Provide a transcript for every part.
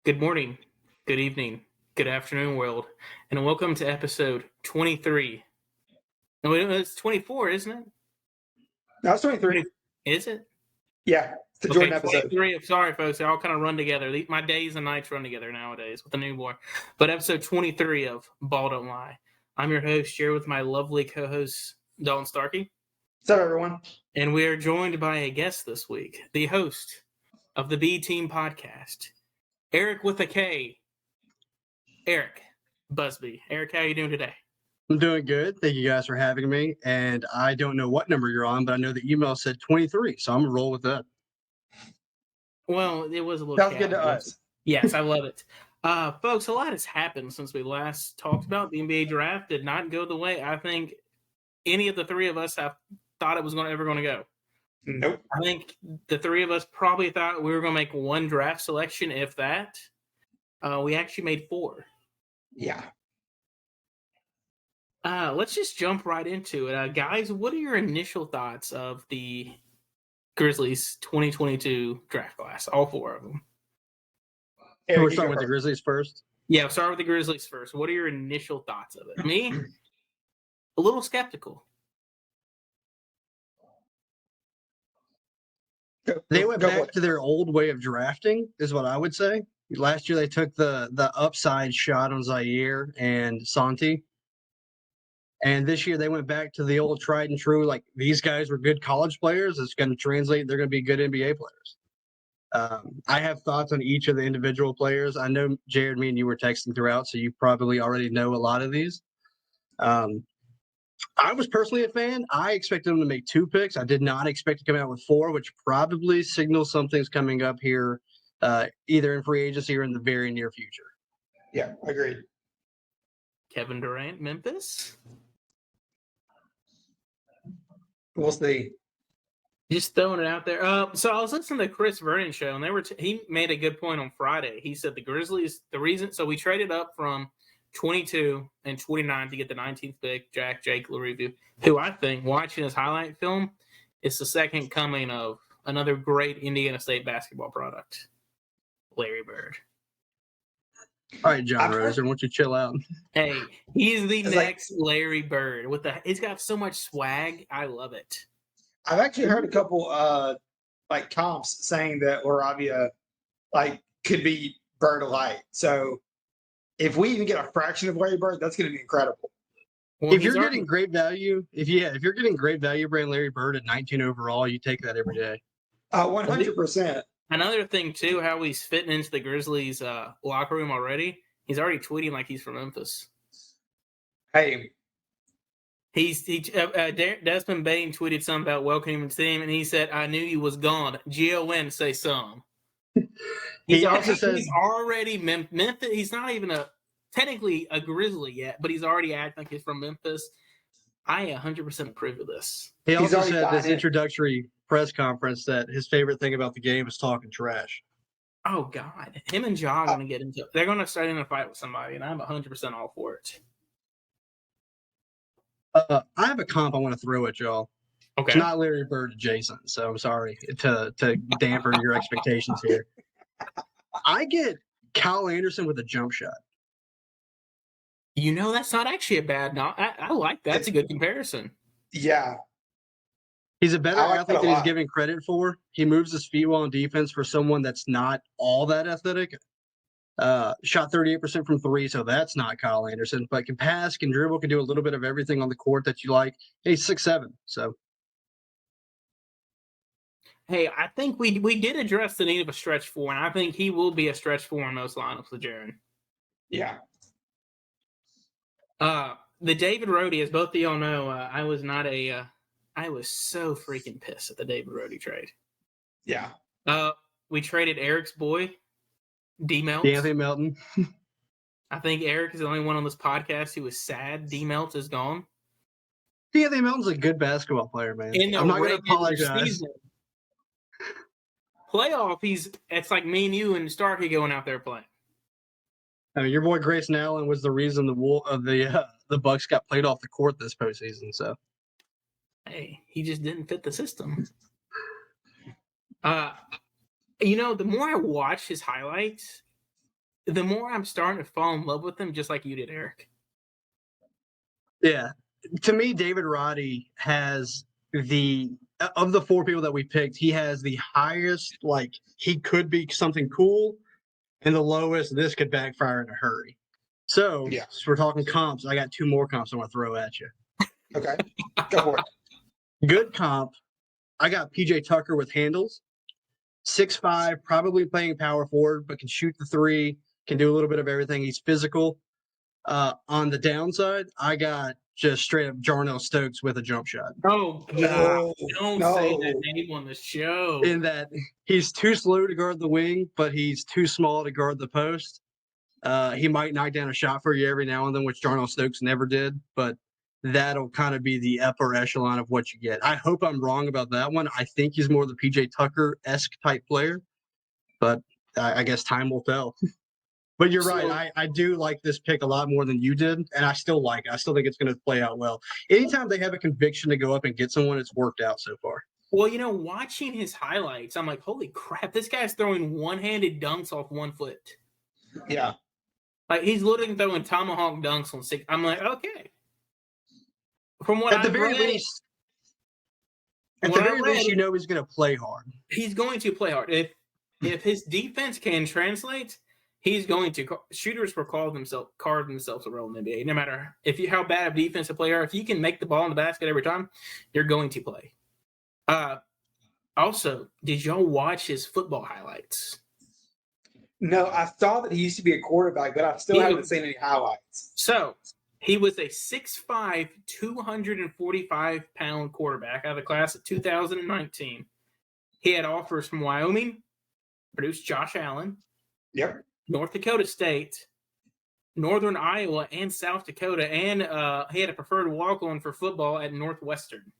Good morning, good evening, good afternoon, world, and welcome to episode 23. No, it's 24, isn't it? No, it's 23. Is it? Yeah, it's the Okay, Jordan episode. 23. Sorry, folks. They all kind of run together. My days and nights run together nowadays with the newborn. But episode 23 of Ball Don't Lie. I'm your host, here with my lovely co-host, Dalton Starkey. What's up, everyone? And we are joined by a guest this week, the host of the B Team podcast, Erik with a K. Erik Busby. Erik, how are you doing today? I'm doing good. Thank you guys for having me. And I don't know what number you're on, but I know the email said 23, so I'm going to roll with that. Well, it was a little Sounds good to us. Yes, I love it. Folks, a lot has happened since we last talked about the NBA draft. Did not go the way I think any of the three of us have thought it was ever going to go. Nope. I think the three of us probably thought we were going to make one draft selection, if that. We actually made 4. Yeah. Let's just jump right into it. Guys, what are your initial thoughts of the Grizzlies 2022 draft class? All 4 of them. So we're starting with the Grizzlies first? Yeah, we'll start with the Grizzlies first. What are your initial thoughts of it? Me, a little skeptical. They went back to their old way of drafting, is what I would say. Last year, they took the upside shot on Zaire and Santi. And this year, they went back to the old tried and true, like, these guys were good college players. It's going to translate. They're going to be good NBA players. I have thoughts on each of the individual players. I know, Jared, me and you were texting throughout, so you probably already know a lot of these. I was personally a fan. I expected them to make 2 picks. I did not expect to come out with 4, which probably signals something's coming up here, either in free agency or in the very near future. Yeah, agreed. Kevin Durant, Memphis? We'll see. Just throwing it out there. So I was listening to Chris Vernon's show, and he made a good point on Friday. He said the Grizzlies, the reason, so we traded up from 22 and 29 to get the 19th pick, Jake LaRivia, who I think, watching his highlight film, is the second coming of another great Indiana State basketball product, Larry Bird. All right, John Rosen, why don't you chill out? Hey, he's the next Larry Bird. He's got so much swag. I love it. I've actually heard a couple comps saying that LaRivia could be Bird alike. So if we even get a fraction of Larry Bird, that's going to be incredible. Well, if you're getting great value, if you're getting great value, bringing Larry Bird at 19 overall, you take that every day. 100%. Another thing too, how he's fitting into the Grizzlies locker room already. He's already tweeting like he's from Memphis. Hey, Desmond Bain tweeted something about welcoming him to the team, and he said, "I knew you was gone." G-O-N, say some. He's already Memphis. He's not even technically a Grizzly yet, but he's already acting like he's from Memphis. I 100% approve of this. He also said this introductory press conference that his favorite thing about the game is talking trash. Oh God, him and Ja are going to get into it. They're going to start in a fight with somebody, and I'm 100% all for it. I have a comp I want to throw at y'all. Okay. It's not Larry Bird adjacent, so I'm sorry to dampen your expectations here. I get Kyle Anderson with a jump shot. You know, that's not actually a bad. No, I like that. That's a good comparison. Yeah. He's a better athlete than he's given credit for. He moves his feet well on defense for someone that's not all that athletic. Shot 38% from 3, so that's not Kyle Anderson. But can pass, can dribble, can do a little bit of everything on the court that you like. He's 6'7", so. Hey, I think we did address the need of a stretch 4, and I think he will be a stretch 4 in most lineups with Jaren. Yeah. The David Roddy, as both of y'all know, I was so freaking pissed at the David Roddy trade. Yeah. We traded Eric's boy, D-Melt. D'Anthony Melton. I think Erik is the only one on this podcast who is sad D-Melt is gone. D'Anthony Melton's a good basketball player, man. I'm not going to apologize. Playoff, it's like me and you and Starkey going out there playing. I mean, your boy Grayson Allen was the reason the Bucks got played off the court this postseason. So, hey, he just didn't fit the system. The more I watch his highlights, the more I'm starting to fall in love with him, just like you did, Eric. Yeah. To me, David Roddy has of the four people that we picked, he has the highest, like, he could be something cool, and the lowest, this could backfire in a hurry. So, Yeah. we're talking comps. I got two more comps I want to throw at you. Okay. Go for it. Good comp. I got PJ Tucker with handles. 6'5", probably playing power forward, but can shoot the three, can do a little bit of everything. He's physical. On the downside, I got just straight up Jarnell Stokes with a jump shot. Oh, God. Don't say that name on the show. In that he's too slow to guard the wing, but he's too small to guard the post. He might knock down a shot for you every now and then, which Jarnell Stokes never did, but that'll kind of be the upper echelon of what you get. I hope I'm wrong about that one. I think he's more the PJ Tucker-esque type player, but I guess time will tell. But you're right. I do like this pick a lot more than you did, and I still like it. I still think it's going to play out well. Anytime they have a conviction to go up and get someone, it's worked out so far. Well, watching his highlights, I'm like, holy crap, this guy's throwing one-handed dunks off 1 foot. Yeah. Like, he's literally throwing tomahawk dunks on 6. I'm like, okay. From what At the very read, least, he's going to play hard. He's going to play hard. If his defense can translate, he's going to. Shooters will carve themselves a role in the NBA. No matter how bad of a defensive player, if you can make the ball in the basket every time, you're going to play. Also, did y'all watch his football highlights? No, I saw that he used to be a quarterback, but I still haven't seen any highlights. So, he was a 6'5", 245-pound quarterback out of the class of 2019. He had offers from Wyoming, produced Josh Allen, yep, North Dakota State, Northern Iowa, and South Dakota, and he had a preferred walk-on for football at Northwestern.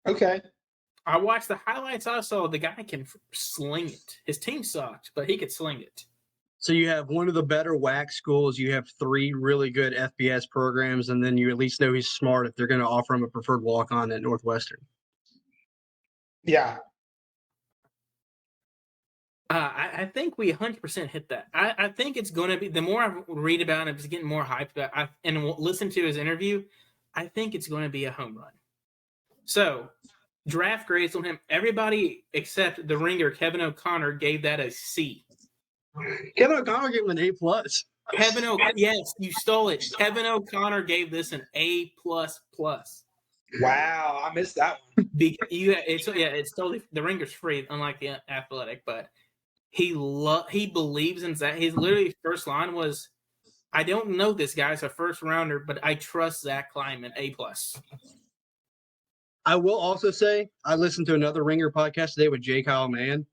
Okay. I watched the highlights. I saw the guy can sling it. His team sucked, but he could sling it. So you have one of the better WAC schools. You have 3 really good FBS programs, and then you at least know he's smart if they're going to offer him a preferred walk-on at Northwestern. Yeah. I think we 100% hit that. I think it's going to be, the more I read about it, it's getting more hyped about and listen to his interview, I think it's going to be a home run. So, draft grades on him, everybody except the ringer, Kevin O'Connor, gave that a C. Kevin O'Connor gave him an A+. Yes, you stole it. Kevin O'Connor gave this an A++. Wow, I missed that one. It's totally, the ringer's free, unlike the Athletic, but he believes in Zach. His literally first line was, "I don't know this guy's a first rounder, but I trust Zach Klieman, A+." I will also say I listened to another Ringer podcast today with J. Kyle Mann,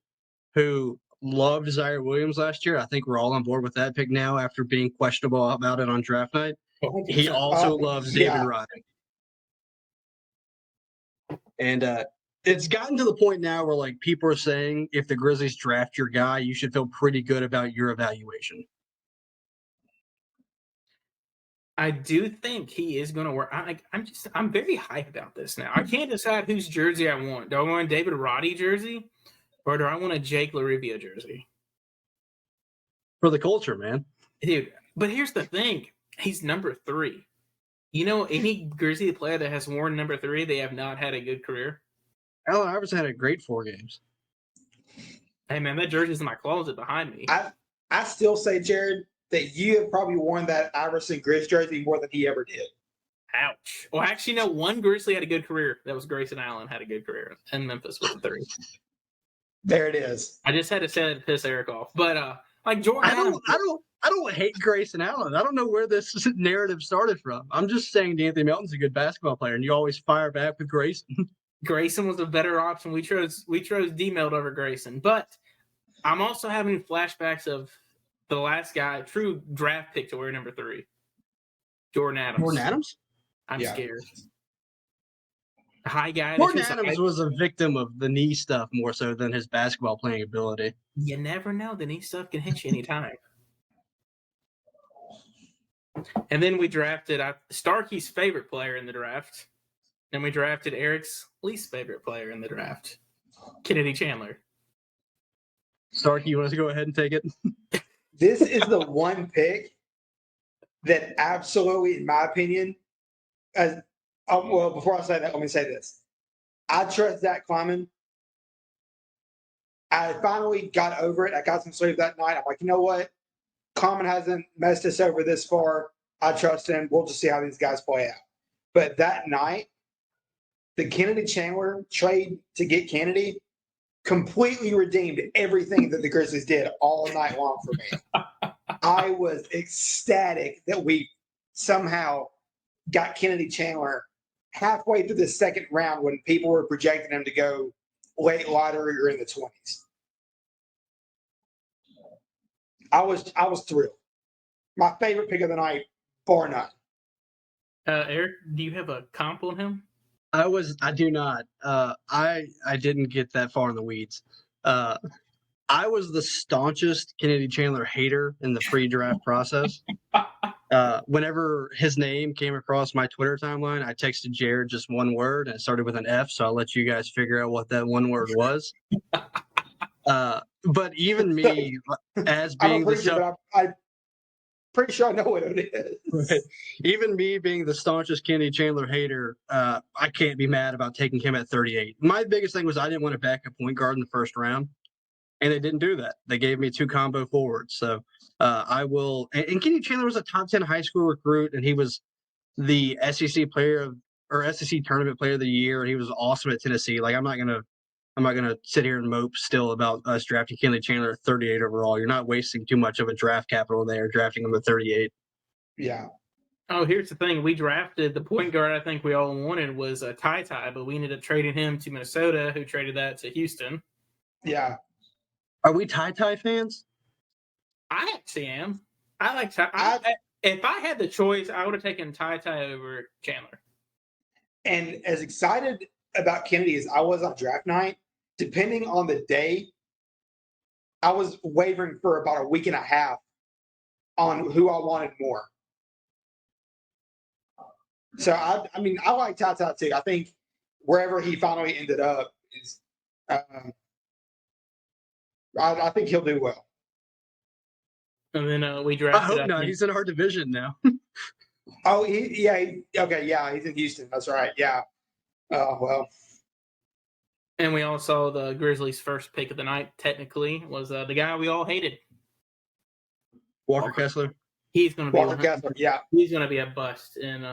who loved Zaire Williams last year. I think we're all on board with that pick now after being questionable about it on draft night. He also loves David Roddy. And it's gotten to the point now where, like, people are saying if the Grizzlies draft your guy, you should feel pretty good about your evaluation. I do think he is going to work. I'm very hyped about this now. I can't decide whose jersey I want. Do I want a David Roddy jersey, or do I want a Jake LaRivia jersey? For the culture, man. Dude, but here's the thing. He's number 3. Any Grizzly player that has worn number 3, they have not had a good career. Allen Iverson had a great 4 games. Hey, man, that jersey's in my closet behind me. I still say, Jared, that you have probably worn that Iverson Grizz jersey more than he ever did. Ouch. Well, actually, no, one Grizzly had a good career. That was Grayson Allen had a good career in Memphis with the 3. There it is. I just had to say that to piss Eric off. But, like, Jordan Adams. I don't hate Grayson Allen. I don't know where this narrative started from. I'm just saying D'Anthony Melton's a good basketball player, and you always fire back with Grayson. Grayson was a better option. We chose D-Melt over Grayson. But I'm also having flashbacks of the last guy, true draft pick to wear number 3. Jordan Adams. Jordan Adams? I'm scared. High guy. Jordan Adams was a victim of the knee stuff more so than his basketball playing ability. You never know. The knee stuff can hit you anytime. And then we drafted Starkey's favorite player in the draft. And we drafted Eric's least favorite player in the draft, Kennedy Chandler. Starkey, you want us to go ahead and take it? This is the one pick that absolutely, in my opinion, well, before I say that, let me say this. I trust Zach Klieman. I finally got over it. I got some sleep that night. I'm like, you know what? Klieman hasn't messed us over this far. I trust him. We'll just see how these guys play out. But that night, the Kennedy Chandler trade to get Kennedy completely redeemed everything that the Grizzlies did all night long for me. I was ecstatic that we somehow got Kennedy Chandler halfway through the second round when people were projecting him to go late lottery or in the 20s. I was thrilled. My favorite pick of the night, bar none. Eric, do you have a comp on him? I do not. I didn't get that far in the weeds. I was the staunchest Kennedy Chandler hater in the pre-draft process. Whenever his name came across my Twitter timeline, I texted Jared just one word, and it started with an F, so I'll let you guys figure out what that one word was. But even me, as being I'm pretty sure I know what it is. Right. Even me being the staunchest Kennedy Chandler hater, I can't be mad about taking him at 38. My biggest thing was I didn't want to back a point guard in the first round, and they didn't do that. They gave me 2 combo forwards. So I will. And Kennedy Chandler was a top 10 high school recruit, and he was the SEC SEC tournament player of the year, and he was awesome at Tennessee. Like I'm not gonna sit here and mope still about us drafting Kennedy Chandler at 38 overall. You're not wasting too much of a draft capital there, drafting him at 38. Yeah. Oh, here's the thing. We drafted the point guard I think we all wanted was a Ty, but we ended up trading him to Minnesota, who traded that to Houston. Yeah. Are we Ty fans? I actually am. I like Ty. If I had the choice, I would have taken Ty over Chandler. And as excited about Kennedy as I was on draft night, depending on the day, I was wavering for about a week and a half on who I wanted more. So I mean, I like Ty too. I think wherever he finally ended up is, I think he'll do well. And then we drafted. I hope not. He's in our division now. Oh, he's in Houston. That's right. Yeah. Well. And we all saw the Grizzlies' first pick of the night. Technically, was the guy we all hated, Walker Kessler. He's going to be Walker Kessler. Yeah. He's going to be a bust in.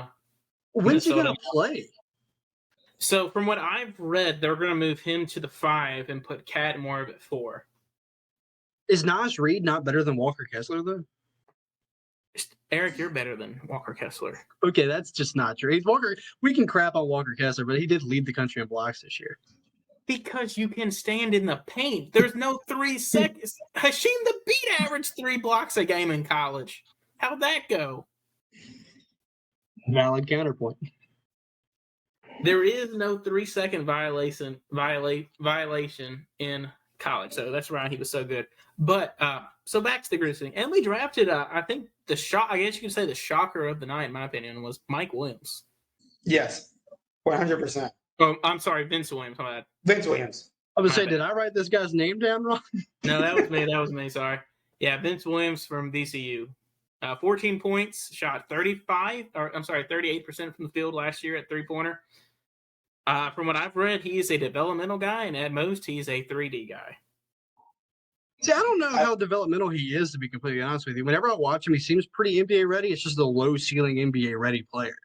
When's he going to play? So, from what I've read, they're going to move him to the 5 and put Cat Moore at 4. Is Naz Reid not better than Walker Kessler, though? Eric, you're better than Walker Kessler. Okay, that's just not true. We can crap on Walker Kessler, but he did lead the country in blocks this year. Because you can stand in the paint. There's no 3 seconds. Hasheem the Beat averaged 3 blocks a game in college. How'd that go? Valid counterpoint. There is no 3-second violation in college. So that's why he was so good. But so back to the Grizzlies. And we drafted, I think I guess you could say the shocker of the night, in my opinion, was Mike Williams. Yes, 100%. Oh, I'm sorry, Vince Williams. My bad. Vince Williams. I was saying, did I write this guy's name down wrong? No, that was me. Sorry. Yeah, Vince Williams from VCU. 14 points, shot 38% from the field last year at 3-pointer. From what I've read, he is a developmental guy, and at most, he's a 3D guy. See, I don't know how developmental he is, to be completely honest with you. Whenever I watch him, he seems pretty NBA ready. It's just a low-ceiling NBA ready player.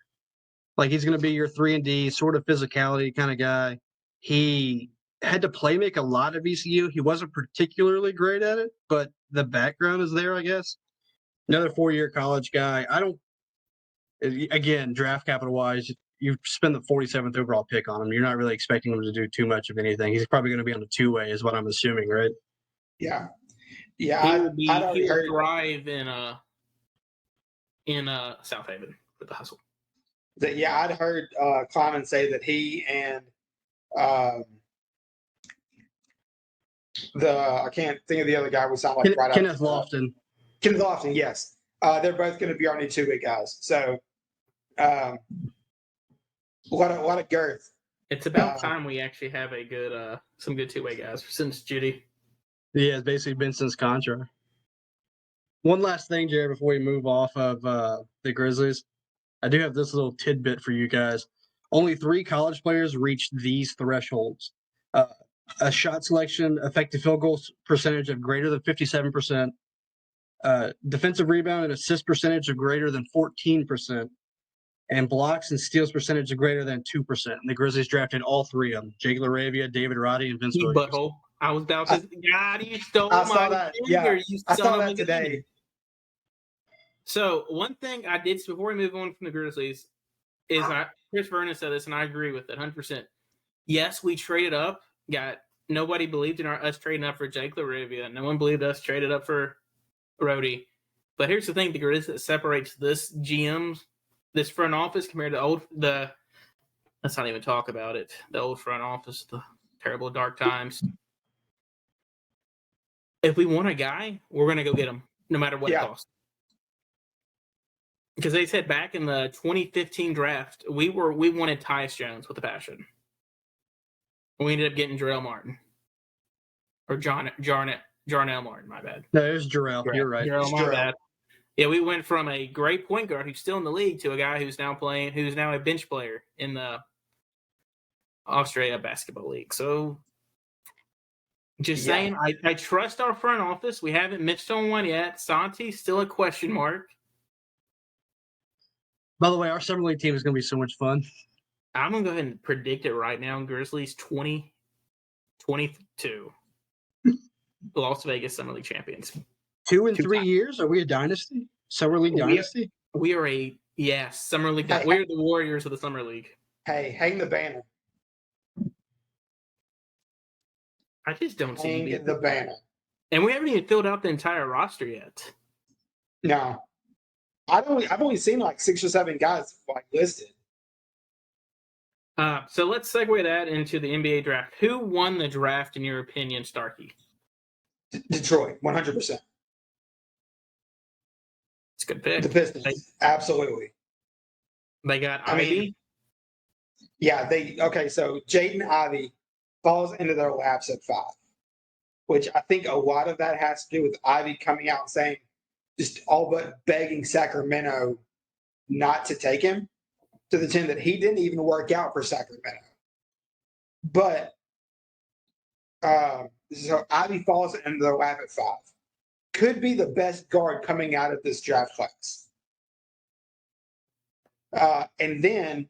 Like, he's going to be your 3-and-D, sort of physicality kind of guy. He had to play make a lot at VCU. He wasn't particularly great at it, but the background is there, I guess. Another 4-year college guy. Again, draft capital-wise, you spend the 47th overall pick on him. You're not really expecting him to do too much of anything. He's probably going to be on a 2-way is what I'm assuming, right? Yeah. Yeah. He will thrive in South Haven with the hustle. I'd heard Klieman say that he and I can't think of the other guy we sound like right Kenneth Lofton. Kenneth Lofton, yes. They're both going to be our new 2-way guys. So what a girth. It's about time we actually have a good some good 2-way guys since Judy. Yeah, it's basically been since Contra. One last thing, Jared, before we move off of the Grizzlies. I do have this little tidbit for you guys. Only 3 college players reached these thresholds. A shot selection, effective field goal percentage of greater than 57%, defensive rebound and assist percentage of greater than 14%, and blocks and steals percentage of greater than 2%. And the Grizzlies drafted all 3 of them: Jake LaRavia, David Roddy, and Vince You Williams. butthole. I was about to. God, you stole I my saw that. finger, Yeah, you I son saw of that a today. gun. So one thing I did before we move on from the Grizzlies is Chris Vernon said this, and I agree with it 100%. Yes, we traded up. Nobody believed in us trading up for Jake LaRavia. No one believed us traded up for Brody. But here's the thing: the Grizzlies that separates this this front office compared to let's not even talk about it. The old front office, the terrible dark times. If we want a guy, we're going to go get him, no matter what it costs. Because they said back in the 2015 draft, we wanted Tyus Jones with a passion. We ended up getting Jarrell Martin. Or Jarnell Martin, my bad. No, it was Jarrell. You're right. Jarrell, my bad. Yeah, we went from a great point guard who's still in the league to a guy who's now a bench player in the Australia Basketball League. So, just saying, I trust our front office. We haven't missed on one yet. Santi's still a question mark. By the way, our summer league team is going to be so much fun. I'm going to go ahead and predict it right now. Grizzlies 2022. Las Vegas Summer League champions. 2 in 3 years? Are we a dynasty? Summer League dynasty? We are Summer League. We're the Warriors of the Summer League. Hey, hang the banner. I just don't see the banner. And we haven't even filled out the entire roster yet. No. I've only seen like 6 or 7 guys like listed. So let's segue that into the NBA draft. Who won the draft in your opinion, Starkey? Detroit, 100%. It's a good pick. The Pistons, absolutely. They got Ivy. So Jaden Ivey falls into their laps at 5, which I think a lot of that has to do with Ivy coming out and saying, just all but begging Sacramento not to take him, to the tune that he didn't even work out for Sacramento. But so Ivy falls into their lap at 5. Could be the best guard coming out of this draft class. And then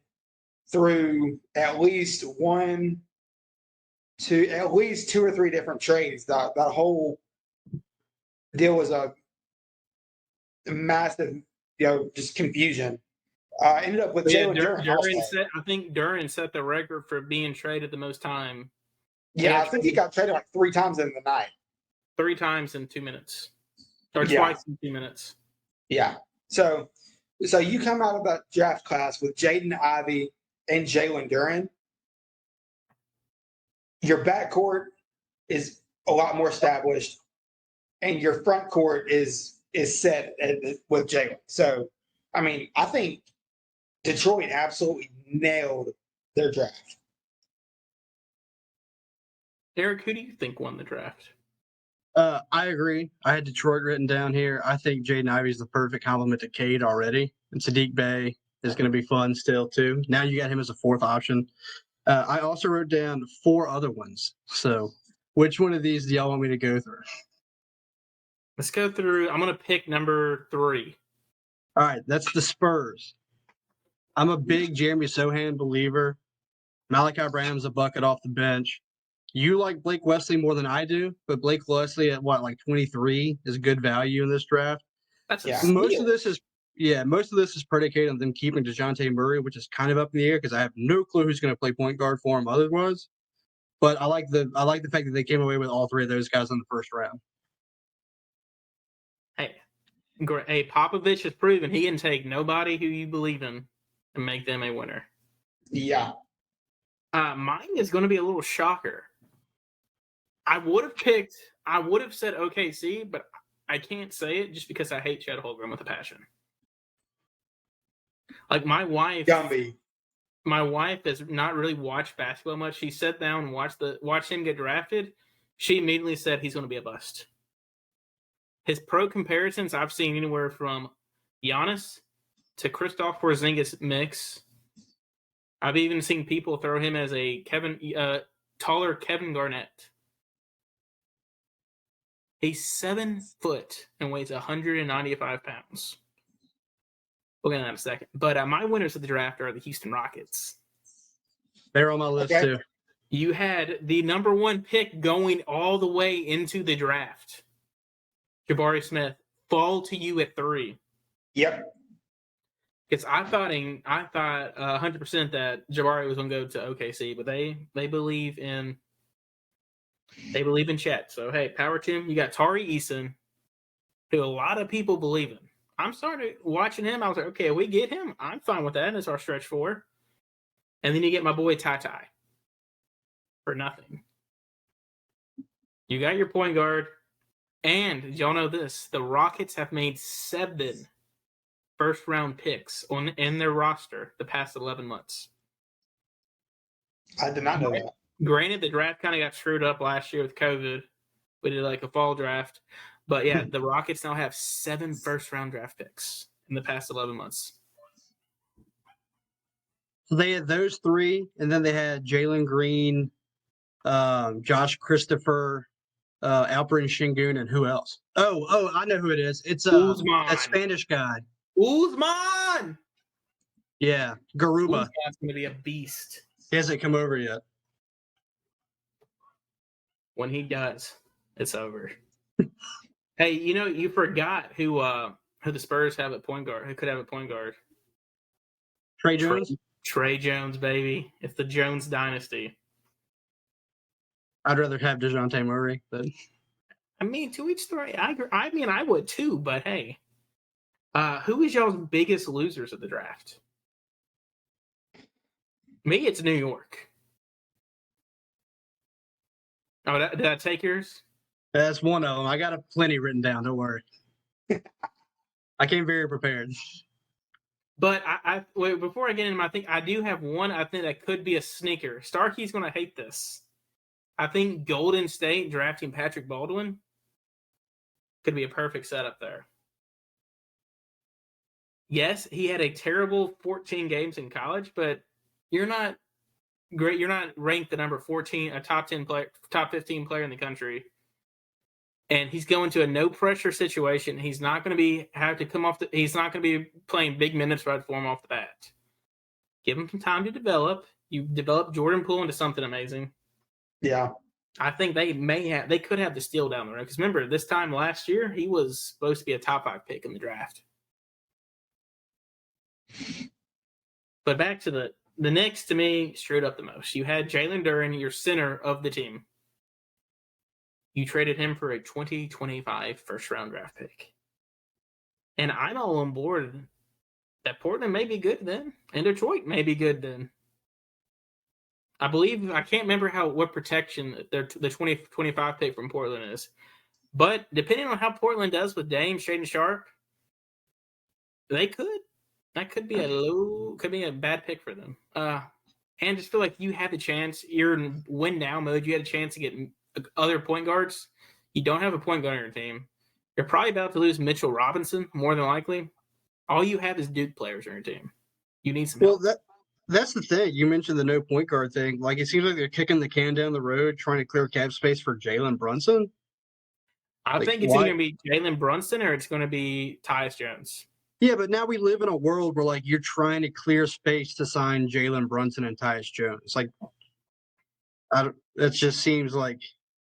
through at least 2 or 3 different trades, that whole deal was a massive, just confusion. Ended up with Jalen Duren. I think Duren set the record for being traded the most time. Yeah, I think he got traded like 3 times in the night. 3 times in 2 minutes. Or twice in 2 minutes. Yeah. So you come out of that draft class with Jaden Ivey and Jalen Duren. Your backcourt is a lot more established, and your front court is set with Jalen. So, I mean, I think Detroit absolutely nailed their draft. Eric, who do you think won the draft? I agree. I had Detroit written down here. I think Jaden Ivey is the perfect complement to Cade already. And Sadiq Bey is going to be fun still, too. Now you got him as a 4th option. I also wrote down 4 other ones. So which one of these do y'all want me to go through? Let's go through. I'm going to pick number 3. All right, that's the Spurs. I'm a big Jeremy Sohan believer. Malachi Branham's a bucket off the bench. You like Blake Wesley more than I do, but Blake Wesley at 23 is good value in this draft. Most of this is predicated on them keeping DeJounte Murray, which is kind of up in the air because I have no clue who's going to play point guard for him otherwise. But I like the fact that they came away with all 3 of those guys in the first round. Hey, Popovich has proven he can take nobody who you believe in and make them a winner. Yeah. Mine is going to be a little shocker. I would have said OKC, but I can't say it just because I hate Chet Holmgren with a passion. Like my wife has not really watched basketball much. She sat down and watched him get drafted. She immediately said he's going to be a bust. His pro comparisons I've seen anywhere from Giannis to Kristaps Porzingis mix. I've even seen people throw him as a taller Kevin Garnett. He's 7 foot and weighs 195 pounds. We'll get into that in a second. But my winners of the draft are the Houston Rockets. They're on my list too. You had the number 1 pick going all the way into the draft. Jabari Smith fall to you at 3. Yep. Because I thought 100% that Jabari was going to go to OKC, but they believe in Chet. So hey, power to him. You got Tari Eason, who a lot of people believe in. I'm starting watching him. I was like, okay, if we get him, I'm fine with that. That's our stretch 4. And then you get my boy Ty for nothing. You got your point guard, and y'all know this: the Rockets have made 7 first-round picks in their roster the past 11 months. I did not know that. Granted, the draft kind of got screwed up last year with COVID. We did like a fall draft. But yeah, the Rockets now have 7 first-round draft picks in the past 11 months. So they had those 3, and then they had Jalen Green, Josh Christopher, Alperen Şengün, and who else? Oh, I know who it is. It's that Spanish guy. Uzman! Yeah, Garuba. Uzman's going to be a beast. He hasn't come over yet. When he does, it's over. Hey, you forgot who the Spurs have at point guard. Who could have a point guard? Trey Jones? Trey Jones, baby. It's the Jones dynasty. I'd rather have DeJounte Murray, but I mean, to each their own. I mean, I would too, but hey. Who is y'all's biggest losers of the draft? Me, it's New York. Oh, did I take yours? That's one of them. I got plenty written down. Don't worry. I came very prepared. But wait, before I get into my thing, I do have one I think that could be a sneaker. Starkey's going to hate this. I think Golden State drafting Patrick Baldwin could be a perfect setup there. Yes, he had a terrible 14 games in college, but you're not great. You're not ranked the number 14, a top 10 player, top 15 player in the country. And he's going to a no pressure situation. He's not going to he's not going to be playing big minutes right for him off the bat. Give him some time to develop. You develop Jordan Poole into something amazing. Yeah. I think they could have the steal down the road. Because remember, this time last year, he was supposed to be a top 5 pick in the draft. But back to the Knicks, to me, screwed up the most. You had Jalen Duren, your center of the team. You traded him for a 2025 first-round draft pick. And I'm all on board that Portland may be good then, and Detroit may be good then. I can't remember what protection the 2025 pick from Portland is. But depending on how Portland does with Dame, Shaedon Sharpe, that could be a bad pick for them. And just feel like you had the chance. You're in win now mode. You had a chance to get other point guards. You don't have a point guard on your team. You're probably about to lose Mitchell Robinson, more than likely. All you have is Duke players on your team. You need some help. Well, that's the thing. You mentioned the no point guard thing. Like, it seems like they're kicking the can down the road, trying to clear cap space for Jalen Brunson. I think it's either going to be Jalen Brunson or it's going to be Tyus Jones. Yeah, but now we live in a world where, like, you're trying to clear space to sign Jalen Brunson and Tyus Jones. Like, it just seems like,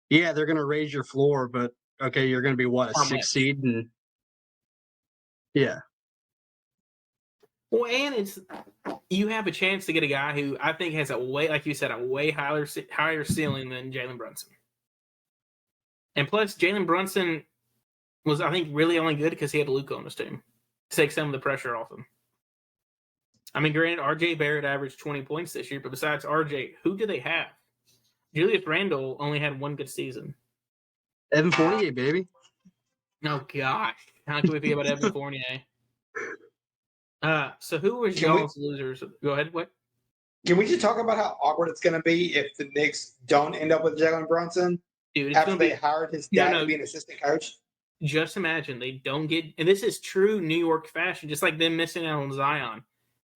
yeah, they're going to raise your floor, but okay, you're going to be what, a 6 seed, and yeah. Well, and you have a chance to get a guy who I think has like you said, a way higher ceiling than Jalen Brunson. And plus, Jalen Brunson was, I think, really only good because he had Luka on his team to take some of the pressure off him. I mean, granted, R.J. Barrett averaged 20 points this year, but besides R.J., who do they have? Julius Randle only had one good season. Evan Fournier, baby. Oh, gosh. How can we forget about Evan Fournier? So who was y'all's losers? Go ahead. What? Can we just talk about how awkward it's going to be if the Knicks don't end up with Jalen Brunson? Dude, after they hired his dad to be an assistant coach? just imagine they don't get, and this is true New York fashion, just like them missing out on Zion.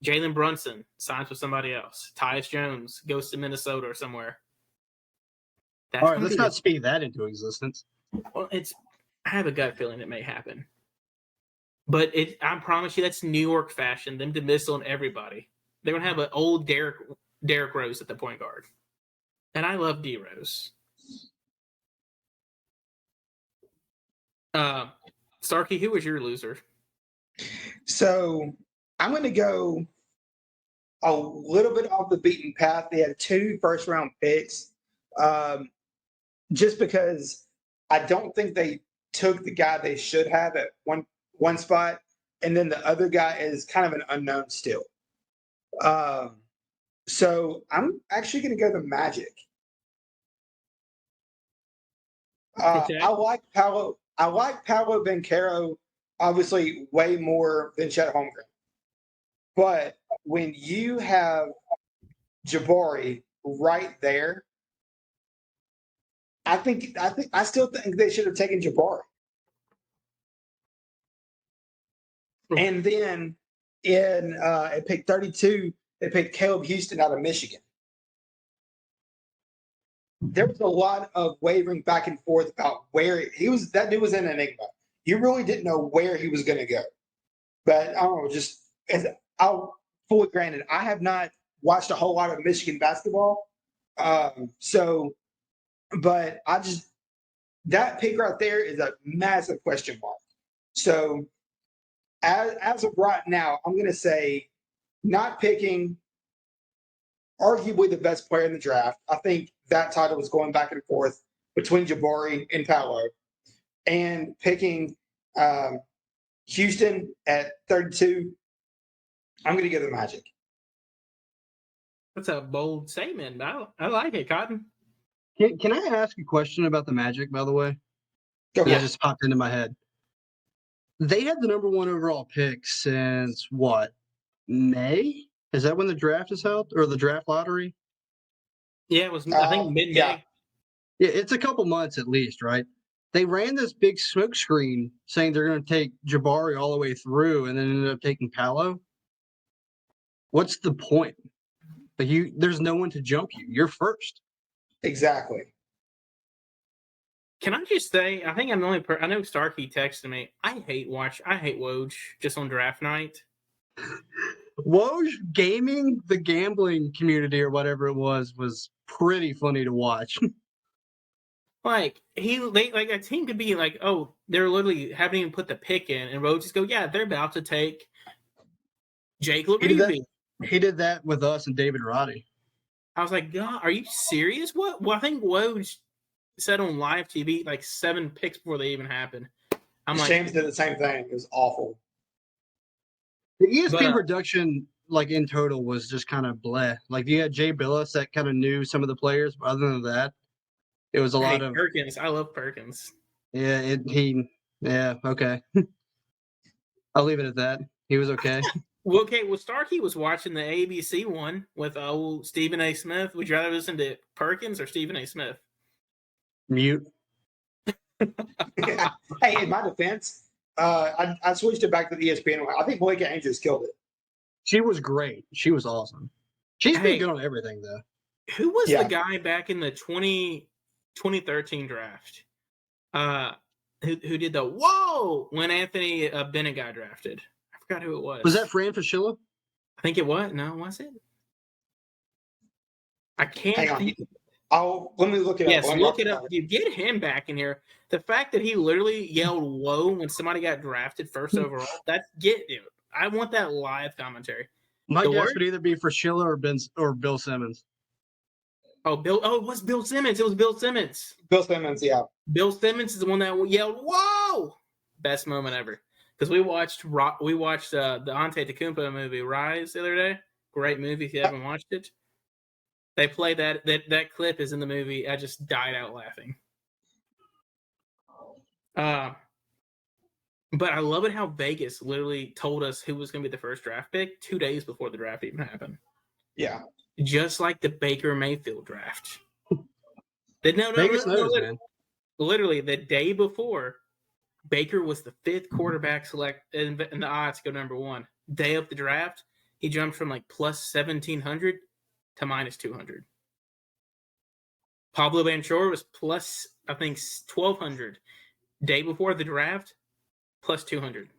Jalen Brunson signs with somebody else. Tyus Jones goes to Minnesota or somewhere. All right, let's not speak that into existence. Well, I have a gut feeling it may happen. But I promise you, that's New York fashion, them to miss on everybody. They're going to have an old Derrick Rose at the point guard. And I love D Rose. Starkey, who was your loser? So I'm going to go a little bit off the beaten path. They had 2 first-round picks, just because I don't think they took the guy they should have at one spot, and then the other guy is kind of an unknown still. So I'm actually going to go the Magic. Okay. I like Paolo Banchero, obviously way more than Chet Holmgren. But when you have Jabari right there, I still think they should have taken Jabari. And then at pick 32, they picked Caleb Houston out of Michigan. There was a lot of wavering back and forth about where he was. That dude was an enigma. You really didn't know where he was going to go. But I don't know, I'll fully granted, I have not watched a whole lot of Michigan basketball. But that pick right there is a massive question mark. So as of right now, I'm going to say not picking arguably the best player in the draft. I think that title was going back and forth between Jabari and Paolo, and picking Houston at 32. I'm going to give the Magic. That's a bold statement. I like it, Cotton. Can I ask a question about the Magic, by the way? Go ahead. It just popped into my head. They had the number 1 overall pick since what? May? Is that when the draft is held, or the draft lottery? Yeah, it was. I think mid-May. Yeah. Yeah, it's a couple months at least, right? They ran this big smoke screen saying they're going to take Jabari all the way through, and then ended up taking Paolo. What's the point? Like there's no one to jump you. You're first. Exactly. Can I just say, I think I'm the only I know Starkey texted me. I hate Woj just on draft night. Woj gaming the gambling community or whatever it was pretty funny to watch. Like a team could be like, oh, they're literally haven't even put the pick in, and Woj just go, yeah, they're about to take Jake LaRivie. He did that with us and David Roddy. I was like, God, are you serious? What? Well, I think Woj said on live TV like 7 picks before they even happened. James did the same thing. It was awful. The ESPN production, like in total, was just kind of bleh. Like you had Jay Billis that kind of knew some of the players, but other than that, it was a lot of Perkins. I love Perkins. Yeah, okay. I'll leave it at that. He was okay. Well, Starkey was watching the ABC one with old Stephen A. Smith. Would you rather listen to Perkins or Stephen A. Smith? Mute. Hey, in my defense, I switched it back to the ESPN one. I think Blake Angels killed it. She was great. She was awesome. She's been good on everything, though. Who was the guy back in the 2013 draft? Who did the whoa when Anthony Bennett got drafted? I forgot who it was. Was that Fran Fraschilla? I think it was. No, was it? I can't. Hang on. Let me look it up. Yes, look it up. You get him back in here. The fact that he literally yelled "whoa" when somebody got drafted first overall. I want that live commentary. My guess would either be Fraschilla or Bill Simmons. Oh, it was Bill Simmons. It was Bill Simmons. Bill Simmons, yeah. Bill Simmons is the one that yelled "whoa!" Best moment ever. Because we watched the Antetokounmpo movie Rise the other day. Great movie if you haven't watched it. They play that clip is in the movie. I just died out laughing. But I love it how Vegas literally told us who was going to be the first draft pick 2 days before the draft even happened. Yeah. Just like the Baker Mayfield draft. Vegas knows, man. Literally the day before, Baker was the 5th quarterback select in the odds to go number 1. Day of the draft, he jumped from like plus 1,700 to minus 200. Pablo Banchor was plus, I think, 1,200. Day before the draft, plus 200.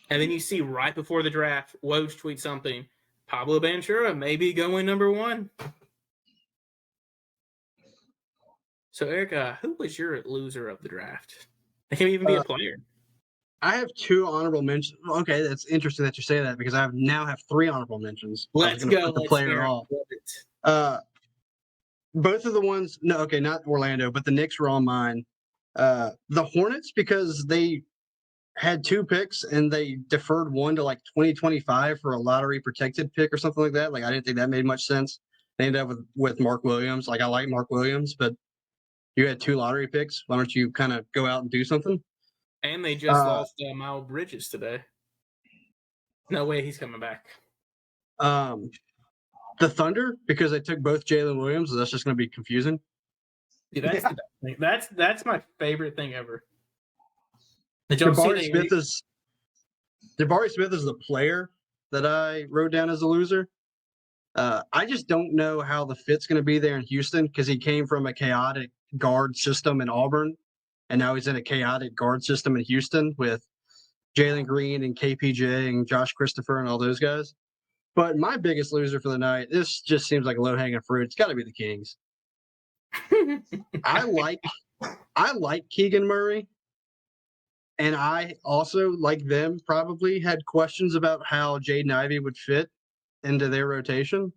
And then you see right before the draft, Woj tweets something. Pablo Banchura maybe going number 1. So, Eric, who was your loser of the draft? It can even be a player. I have 2 honorable mentions. Okay, that's interesting that you say that because I now have 3 honorable mentions. Let's go. Put the player off. Both of the ones, no, okay, not Orlando, but the Knicks were on mine. The Hornets, because they had 2 picks and they deferred one to like 2025 for a lottery protected pick or something like that. Like, I didn't think that made much sense. They ended up with Mark Williams. Like, I like Mark Williams, but you had 2 lottery picks. Why don't you kind of go out and do something? And they just lost Miles Bridges today. No way he's coming back. The Thunder, because they took both Jalen Williams, so that's just going to be confusing. Dude, that's the best thing. That's my favorite thing ever. Jabari Smith is the player that I wrote down as a loser. I just don't know how the fit's going to be there in Houston because he came from a chaotic guard system in Auburn, and now he's in a chaotic guard system in Houston with Jalen Green and KPJ and Josh Christopher and all those guys. But my biggest loser for the night, this just seems like low-hanging fruit. It's got to be the Kings. I like Keegan Murray, and I also, like them, probably had questions about how Jaden Ivey would fit into their rotation.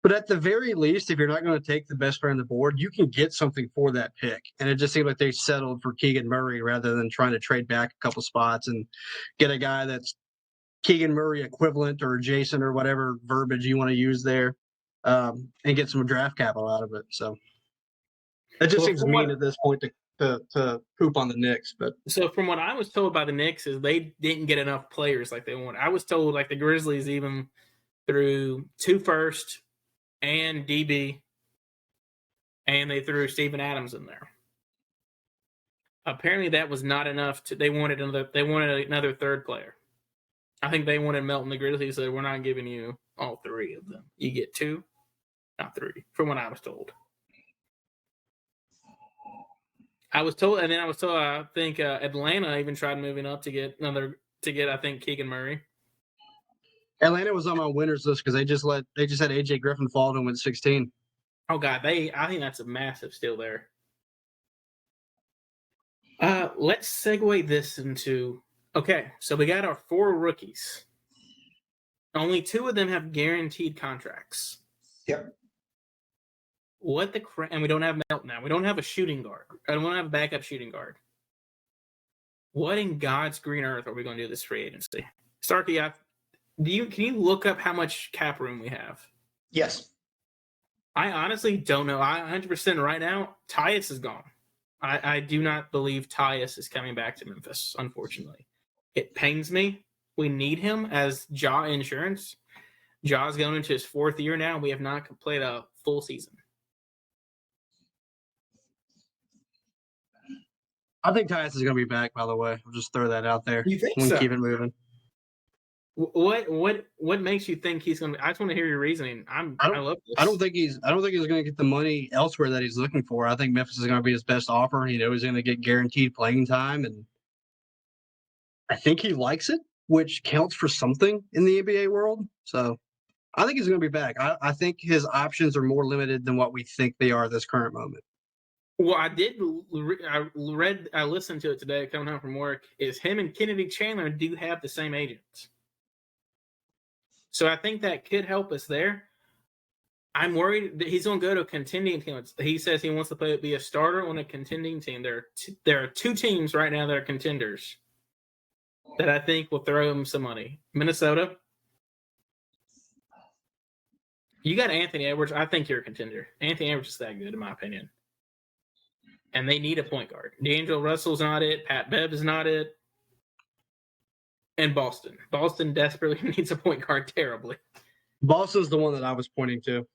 But at the very least, if you're not going to take the best player on the board, you can get something for that pick. And it just seemed like they settled for Keegan Murray rather than trying to trade back a couple spots and get a guy that's Keegan Murray equivalent or adjacent or whatever verbiage you want to use there, and get some draft capital out of it. So it just seems mean at this point to poop on the Knicks. But so from what I was told by the Knicks is they didn't get enough players like they wanted. I was told like the Grizzlies even threw 2 first and DB, and they threw Steven Adams in there. Apparently that was not enough. They wanted another 3rd player. I think they wanted Melton. The Grizzlies said, we're not giving you all 3 of them. You get 2, not 3, from what I was told. I think Atlanta even tried moving up to get I think Keegan Murray. Atlanta was on my winners list because they just had AJ Griffin fall and went 16. Oh God, I think that's a massive steal there. Let's segue this into. Okay, so we got our 4 rookies. Only 2 of them have guaranteed contracts. Yep. What the crap? And we don't have Melton now. We don't have a shooting guard. I don't have a backup shooting guard. What in God's green earth are we going to do this free agency? Starkey, can you look up how much cap room we have? Yes. I honestly don't know. 100% right now, Tyus is gone. I do not believe Tyus is coming back to Memphis, unfortunately. It pains me. We need him as Ja insurance. Ja's going into his 4th year now. We have not played a full season. I think Tyus is going to be back, by the way. I'll just throw that out there. You think so? Keep it moving. What makes you think he's going to? I just want to hear your reasoning. I love this. I don't think he's going to get the money elsewhere that he's looking for. I think Memphis is going to be his best offer. He knows he's going to get guaranteed playing time, and I think he likes it, which counts for something in the NBA world. So I think he's going to be back. I think his options are more limited than what we think they are at this current moment. Well, I listened to it today coming home from work. Is him and Kennedy Chandler do have the same agents? So I think that could help us there. I'm worried that he's going to go to a contending team. He says he wants to be a starter on a contending team. There are 2 teams right now that are contenders that I think will throw him some money. Minnesota. You got Anthony Edwards. I think you're a contender. Anthony Edwards is that good, in my opinion. And they need a point guard. D'Angelo Russell's not it. Pat Bev is not it. And Boston. Boston desperately needs a point guard terribly. Boston's the one that I was pointing to.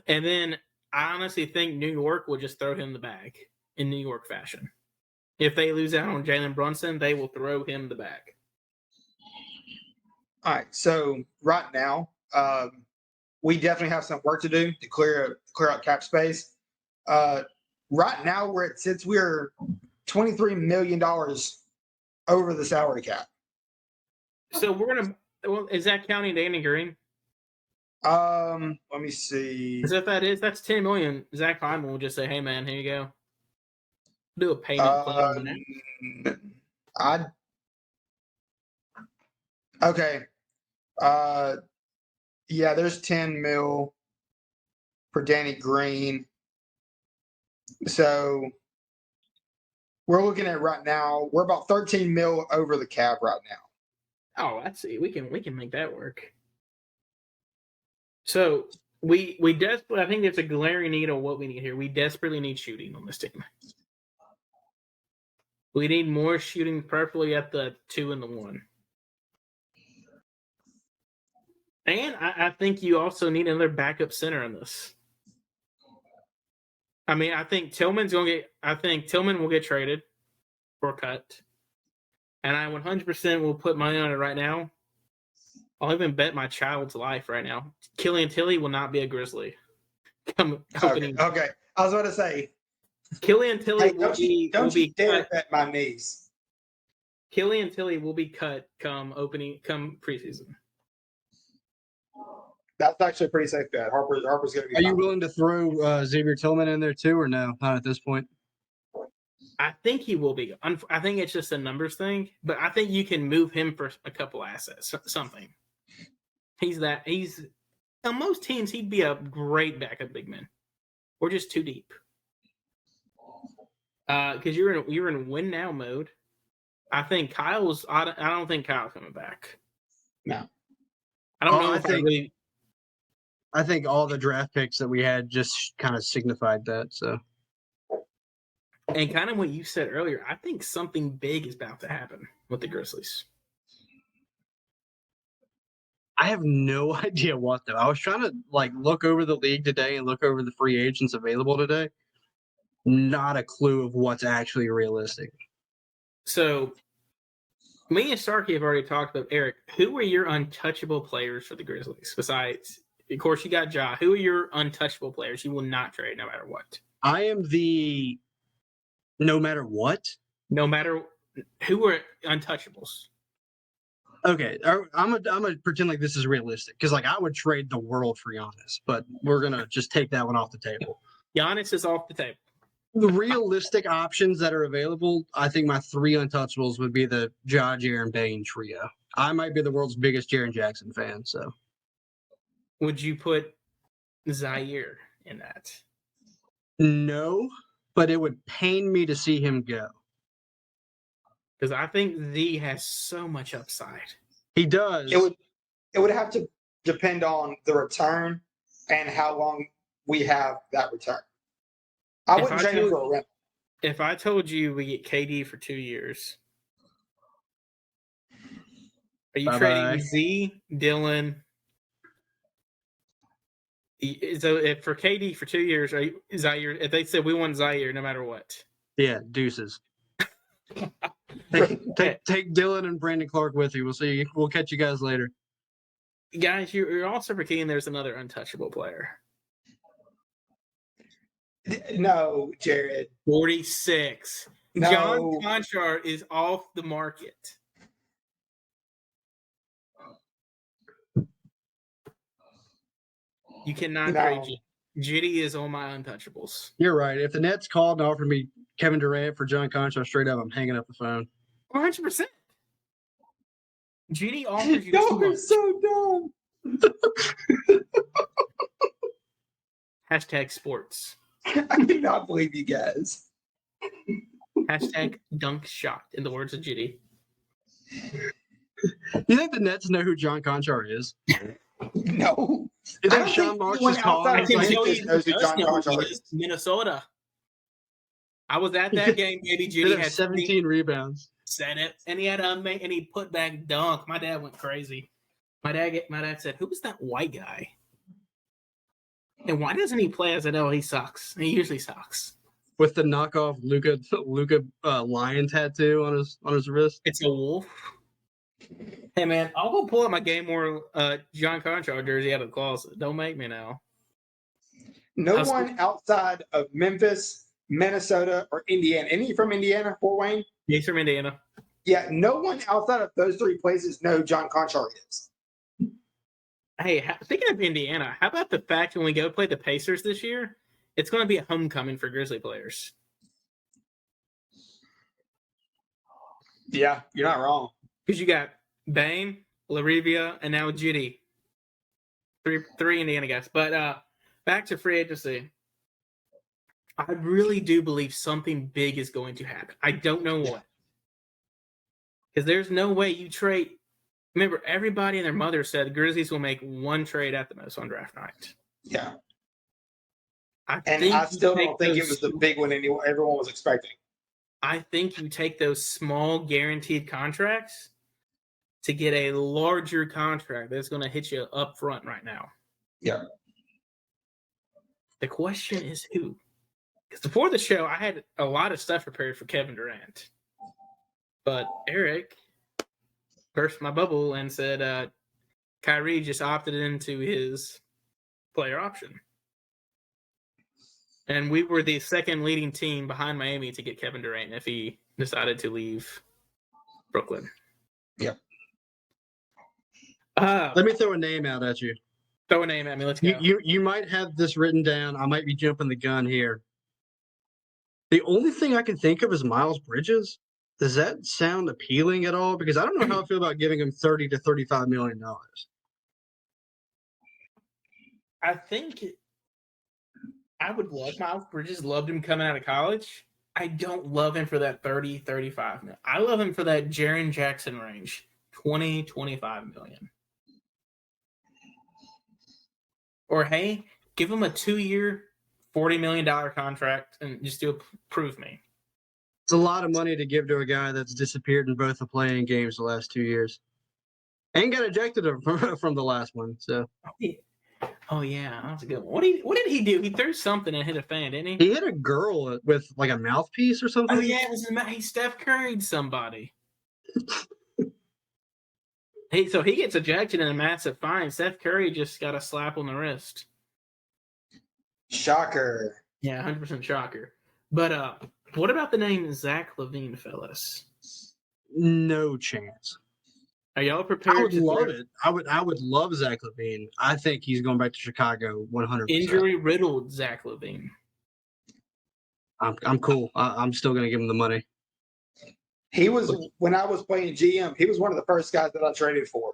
And then I honestly think New York will just throw him the bag. in New York fashion. If they lose out on Jalen Brunson, they will throw him the bag. All right. So right now, we definitely have some work to do to clear out cap space. Right now, since we're $23 million over the salary cap. So we're gonna. Well, is that counting Danny Green? Let me see. Because if that is, that's $10 million. Zach Klieman will just say, "Hey, man, here you go. Do a payment plan on that." Okay. Yeah, there's 10 mil for Danny Green. So we're looking at right now, we're about 13 mil over the cap right now. Oh, I see. We can make that work. So we desperately, I think it's a glaring need of what we need here. We desperately need shooting on this team. We need more shooting, preferably at the 2 and the 1. And I think you also need another backup center in this. I mean, I think Tillman will get traded or cut. And I 100% will put money on it right now. I'll even bet my child's life right now. Killian Tilly will not be a Grizzly. Okay. I was about to say. Killian Tilly Don't you dare bet my knees. Killian Tilly will be cut come preseason. That's actually a pretty safe bet. Harper's going to be. Are you willing to throw Xavier Tillman in there too, or no? Not at this point. I think he will be. I think it's just a numbers thing, but I think you can move him for a couple assets, something. He's on most teams he'd be a great backup big man. We're just too deep. Because you're in win now mode. I think I don't think Kyle's coming back. No. I don't know. I think all the draft picks that we had just kind of signified that. So, and kind of what you said earlier, I think something big is about to happen with the Grizzlies. I have no idea what though. I was trying to look over the league today and look over the free agents available today. Not a clue of what's actually realistic. So, me and Starkey have already talked about Eric. Who are your untouchable players for the Grizzlies? Besides, of course, you got Ja. Who are your untouchable players you will not trade no matter what? I am the no matter what. No matter who are untouchables. Okay, I'm gonna pretend like this is realistic because I would trade the world for Giannis, but we're gonna just take that one off the table. Giannis is off the table. The realistic options that are available, I think my 3 untouchables would be the Ja, Jaren, Bane trio. I might be the world's biggest Jaren Jackson fan, so. Would you put Zaire in that? No, but it would pain me to see him go. Because I think Z has so much upside. He does. It would have to depend on the return and how long we have that return. I wouldn't trade him for a rental. If I told you we get KD for 2 years, are you trading Z, Dylan? So if for KD for 2 years, are you Zaire? If they said we want Zaire no matter what, yeah, deuces. Take Dylan and Brandon Clark with you. We'll see. We'll catch you guys later. Guys, you're also forgetting there's another untouchable player. No, Jared. 46. No. John Conchar is off the market. You cannot trade Jitty is on my untouchables. You're right. If the Nets called and offered me Kevin Durant for John Conchar straight up, I'm hanging up the phone. 100%. Jitty offers you Y'all are so dumb. Hashtag sports. I cannot believe you guys. Hashtag dunk shot, in the words of Jitty. You think the Nets know who John Conchar is? No. You think Sean Marks is calling? I can tell you knows who John Conchar is. Minnesota. I was at that game, baby. Jitty had 17 rebounds. Said it, and he had and he put back dunk. My dad went crazy. My dad said, "Who was that white guy? And why doesn't he play?" I said, "Oh, he sucks. He usually sucks." with the knockoff Luca lion tattoo on his wrist. It's a wolf. Hey man, I'll go pull up my Game War John Conchar jersey out of the closet. Don't make me now. No one outside of Memphis, Minnesota, or Indiana. Any from Indiana, Fort Wayne? He's from Indiana. Yeah, no one outside of those three places know John Conchar is. Hey, thinking of Indiana, how about the fact when we go play the Pacers this year, it's going to be a homecoming for Grizzly players. Yeah, you're not wrong. Because you got Bane, Larivia, and now Jitty. Three Indiana guys. But back to free agency. I really do believe something big is going to happen. I don't know what. Because there's no way you trade. Remember, everybody and their mother said the Grizzlies will make one trade at the most on draft night. Yeah. I still don't think it was the big one everyone was expecting. I think you take those small guaranteed contracts to get a larger contract that's going to hit you up front right now. Yeah. The question is who? Because before the show, I had a lot of stuff prepared for Kevin Durant. But Erik burst my bubble and said Kyrie just opted into his player option. And we were the second leading team behind Miami to get Kevin Durant if he decided to leave Brooklyn. Yep. Let me throw a name out at you. Throw a name at me. Let's go. You might have this written down. I might be jumping the gun here. The only thing I can think of is Miles Bridges. Does that sound appealing at all? Because I don't know how I feel about giving him $30 to $35 million. I think I would love Miles Bridges. Loved him coming out of college. I don't love him for that 30, 35 million. I love him for that Jaren Jackson range, 20, 25 million. Or, hey, give him a 2-year, $40 million contract and just prove me. It's a lot of money to give to a guy that's disappeared in both the playing games the last 2 years. And got ejected from the last one. So. Oh, yeah, that was a good one. What did he do? He threw something and hit a fan, didn't he? He hit a girl with like a mouthpiece or something. Oh, yeah, he Steph Curry'd somebody. So he gets ejected in a massive fine. Steph Curry just got a slap on the wrist. Shocker. Yeah, 100% shocker. But what about the name Zach Klieman, fellas? No chance. Are y'all prepared? I would love it. I would love Zach Klieman. I think he's going back to Chicago 100%. Injury riddled Zach Klieman. I'm cool. I'm still going to give him the money. He was, when I was playing GM, he was one of the first guys that I traded for.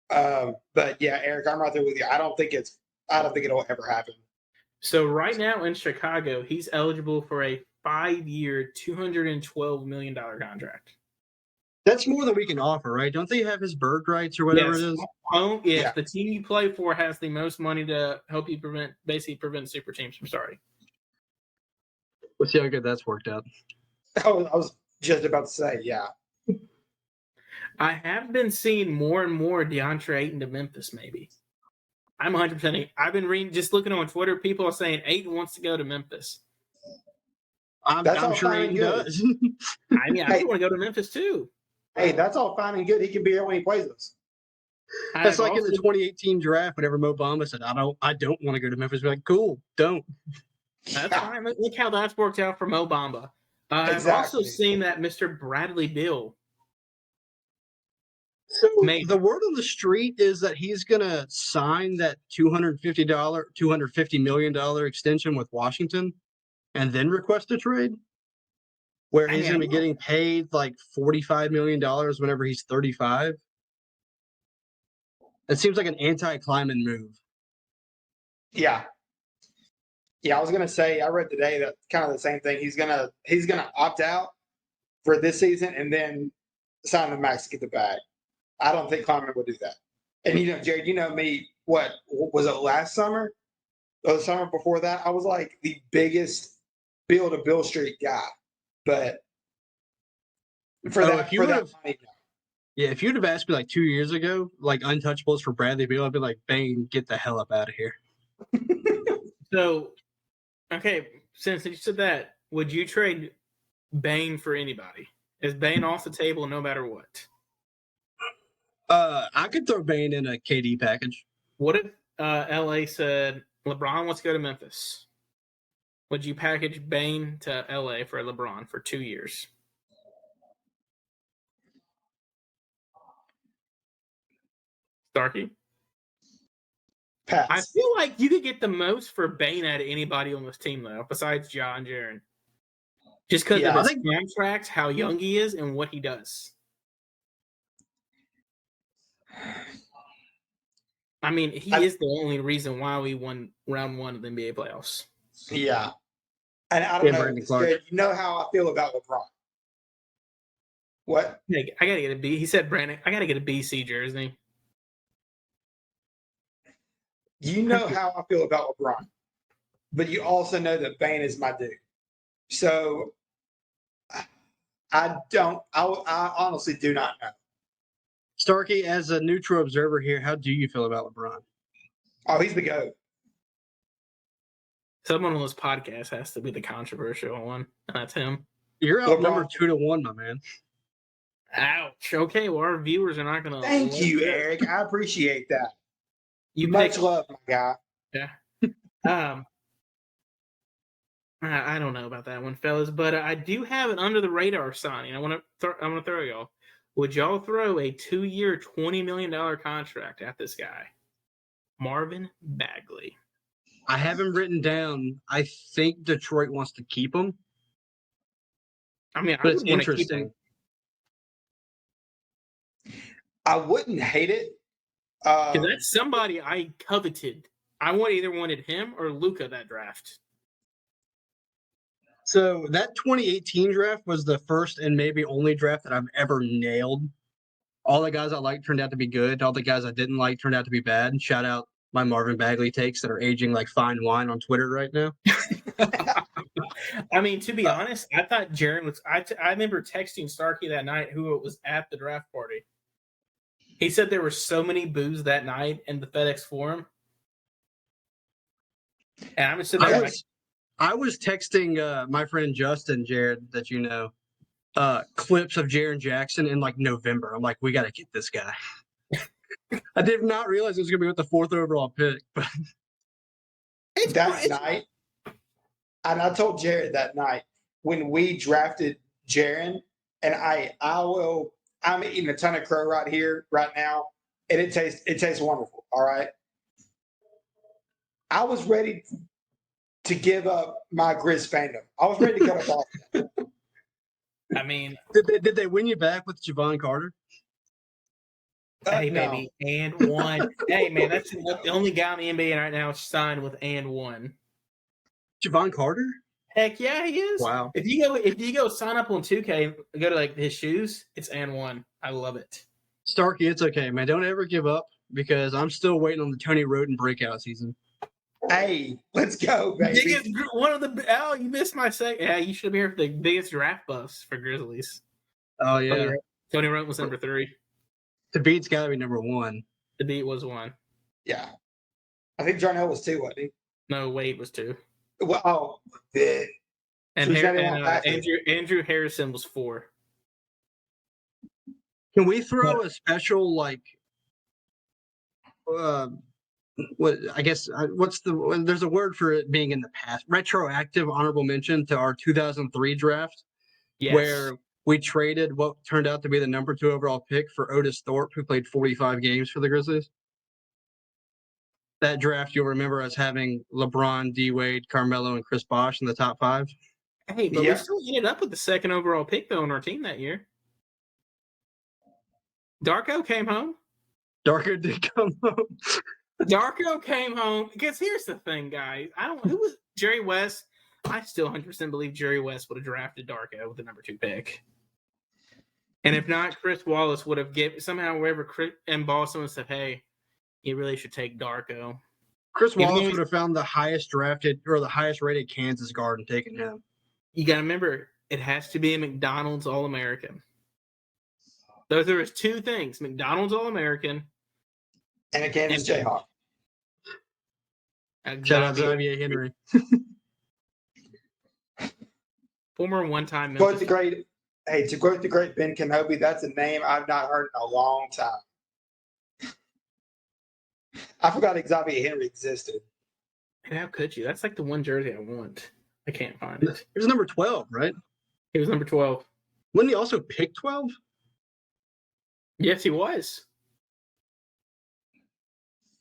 But yeah, Erik, I'm right there with you. I don't think it'll ever happen. So right now in Chicago, he's eligible for a 5-year, $212 million contract. That's more than we can offer, right? Don't they have his bird rights or whatever it is? Yes, the team you play for has the most money to help you prevent super teams from starting. We'll see how good that's worked out. I was just about to say, yeah. I have been seeing more and more DeAndre Ayton to Memphis, maybe. I'm 100%. I've been reading, just looking on Twitter, people are saying Ayton wants to go to Memphis. I'm sure Ayton does. I mean, I want to go to Memphis too. Hey, that's all fine and good. He can be here when he plays us. That's like in the 2018 draft, whenever Mo Bamba said, I don't want to go to Memphis. We're like, cool, don't. That's fine. Look how that's worked out for Mo Bamba. Exactly. I've also seen that Mr. Bradley Beal. So the word on the street is that he's going to sign that $250 million extension with Washington and then request a trade? Where he's going to be getting paid like $45 million whenever he's 35. It seems like an anti-Klieman move. Yeah. Yeah, I was gonna say, I read today that kind of the same thing. He's gonna opt out for this season and then sign the max to get the bag. I don't think Klieman would do that. And Jared, you know me. What was it last summer? Or the summer before that? I was like the biggest Bill to Bill Street guy. But for that money, yeah, if you'd have asked me like 2 years ago, like untouchables for Bradley Beal, I'd be like, "Bang, get the hell up out of here." So, okay, since you said that, would you trade Bane for anybody? Is Bane off the table no matter what? I could throw Bane in a KD package. What if LA said LeBron wants to go to Memphis? Would you package Bane to LA for LeBron for 2 years? Starkey? Pass. I feel like you could get the most for Bane out of anybody on this team, though, besides John Jaren. Just because of his contract, how young he is, and what he does. I mean, he is the only reason why we won round 1 of the NBA playoffs. Yeah. And I don't know. You know how I feel about LeBron. What? I got to get a B. He said, Brandon, I got to get a BC jersey. You know how I feel about LeBron. But you also know that Bane is my dude. So I honestly do not know. Starkey, as a neutral observer here, how do you feel about LeBron? Oh, he's the GOAT. Someone on this podcast has to be the controversial one, and that's him. You're outnumbered 2-1, my man. Ouch. Okay, well, our viewers are not going to. Thank you, Eric. I appreciate that. You much love, my guy. Yeah. I don't know about that one, fellas, but I do have an under the radar signing. I want to throw y'all. Would y'all throw a 2-year, $20 million contract at this guy, Marvin Bagley? I have him written down. I think Detroit wants to keep him. I mean, but it's interesting. I wouldn't hate it. Because that's somebody I coveted. I either wanted him or Luka that draft. So that 2018 draft was the first and maybe only draft that I've ever nailed. All the guys I liked turned out to be good. All the guys I didn't like turned out to be bad. And shout out my Marvin Bagley takes that are aging like fine wine on Twitter right now. I mean, to be honest, I thought Jaren was. I remember texting Starkey that night who was at the draft party. He said there were so many boos that night in the FedEx Forum. And I'm just sitting there I was texting my friend Justin, Jared, that you know, clips of Jaren Jackson in like November. I'm like, we got to get this guy. I did not realize it was going to be with the 4th overall pick. But that night, and I told Jared that night when we drafted Jaren, and I'm eating a ton of crow right here, right now, and it tastes wonderful. All right. I was ready to give up my Grizz fandom. I was ready to cut off. I mean, did they win you back with Javon Carter? Hey, baby, and one. Hey, man, that's the only guy in the NBA right now signed with and one. Javon Carter? Heck yeah, he is. Wow. If you go sign up on 2K, go to like his shoes, it's and one. I love it. Starkey, it's okay, man. Don't ever give up because I'm still waiting on the Tony Roden breakout season. Hey, let's go, baby. You missed my second. Yeah, you should be here for the biggest draft buffs for Grizzlies. Oh yeah. Tony Roden was number 3. The beat's got to be number 1. The beat was 1. Yeah. I think Jarnell was 2, wasn't he? No, Wade was 2. Well, yeah. And Andrew Harrison was 4. Can we throw a special like there's a word for it being in the past, retroactive honorable mention to our 2003 draft, yes, where we traded what turned out to be the number 2 overall pick for Otis Thorpe, who played 45 games for the Grizzlies. That draft, you'll remember us having LeBron, D-Wade, Carmelo, and Chris Bosh in the top 5. Hey, but we still ended up with the 2nd overall pick, though, on our team that year. Darko came home. Darko did come home. Darko came home. Because here's the thing, guys. Who was Jerry West? I still 100% believe Jerry West would have drafted Darko with the number 2 pick. And if not, Chris Wallace would have somehow wherever Chris in Boston and said, hey, you really should take Darko. Chris Wallace would have found the highest drafted or the highest rated Kansas guard and taken him. You got to remember, it has to be a McDonald's All-American. So there was 2 things: McDonald's All-American and a Kansas Jayhawk. Shout out to Xavier Henry. Former one-time Quote Memphis. the great, hey, to quote the great Ben Kenobi, that's a name I've not heard in a long time. I forgot Xavier Henry existed. And how could you? That's like the one jersey I want. I can't find it. He was number 12, right? He was number 12. Wouldn't he also pick 12? Yes, he was.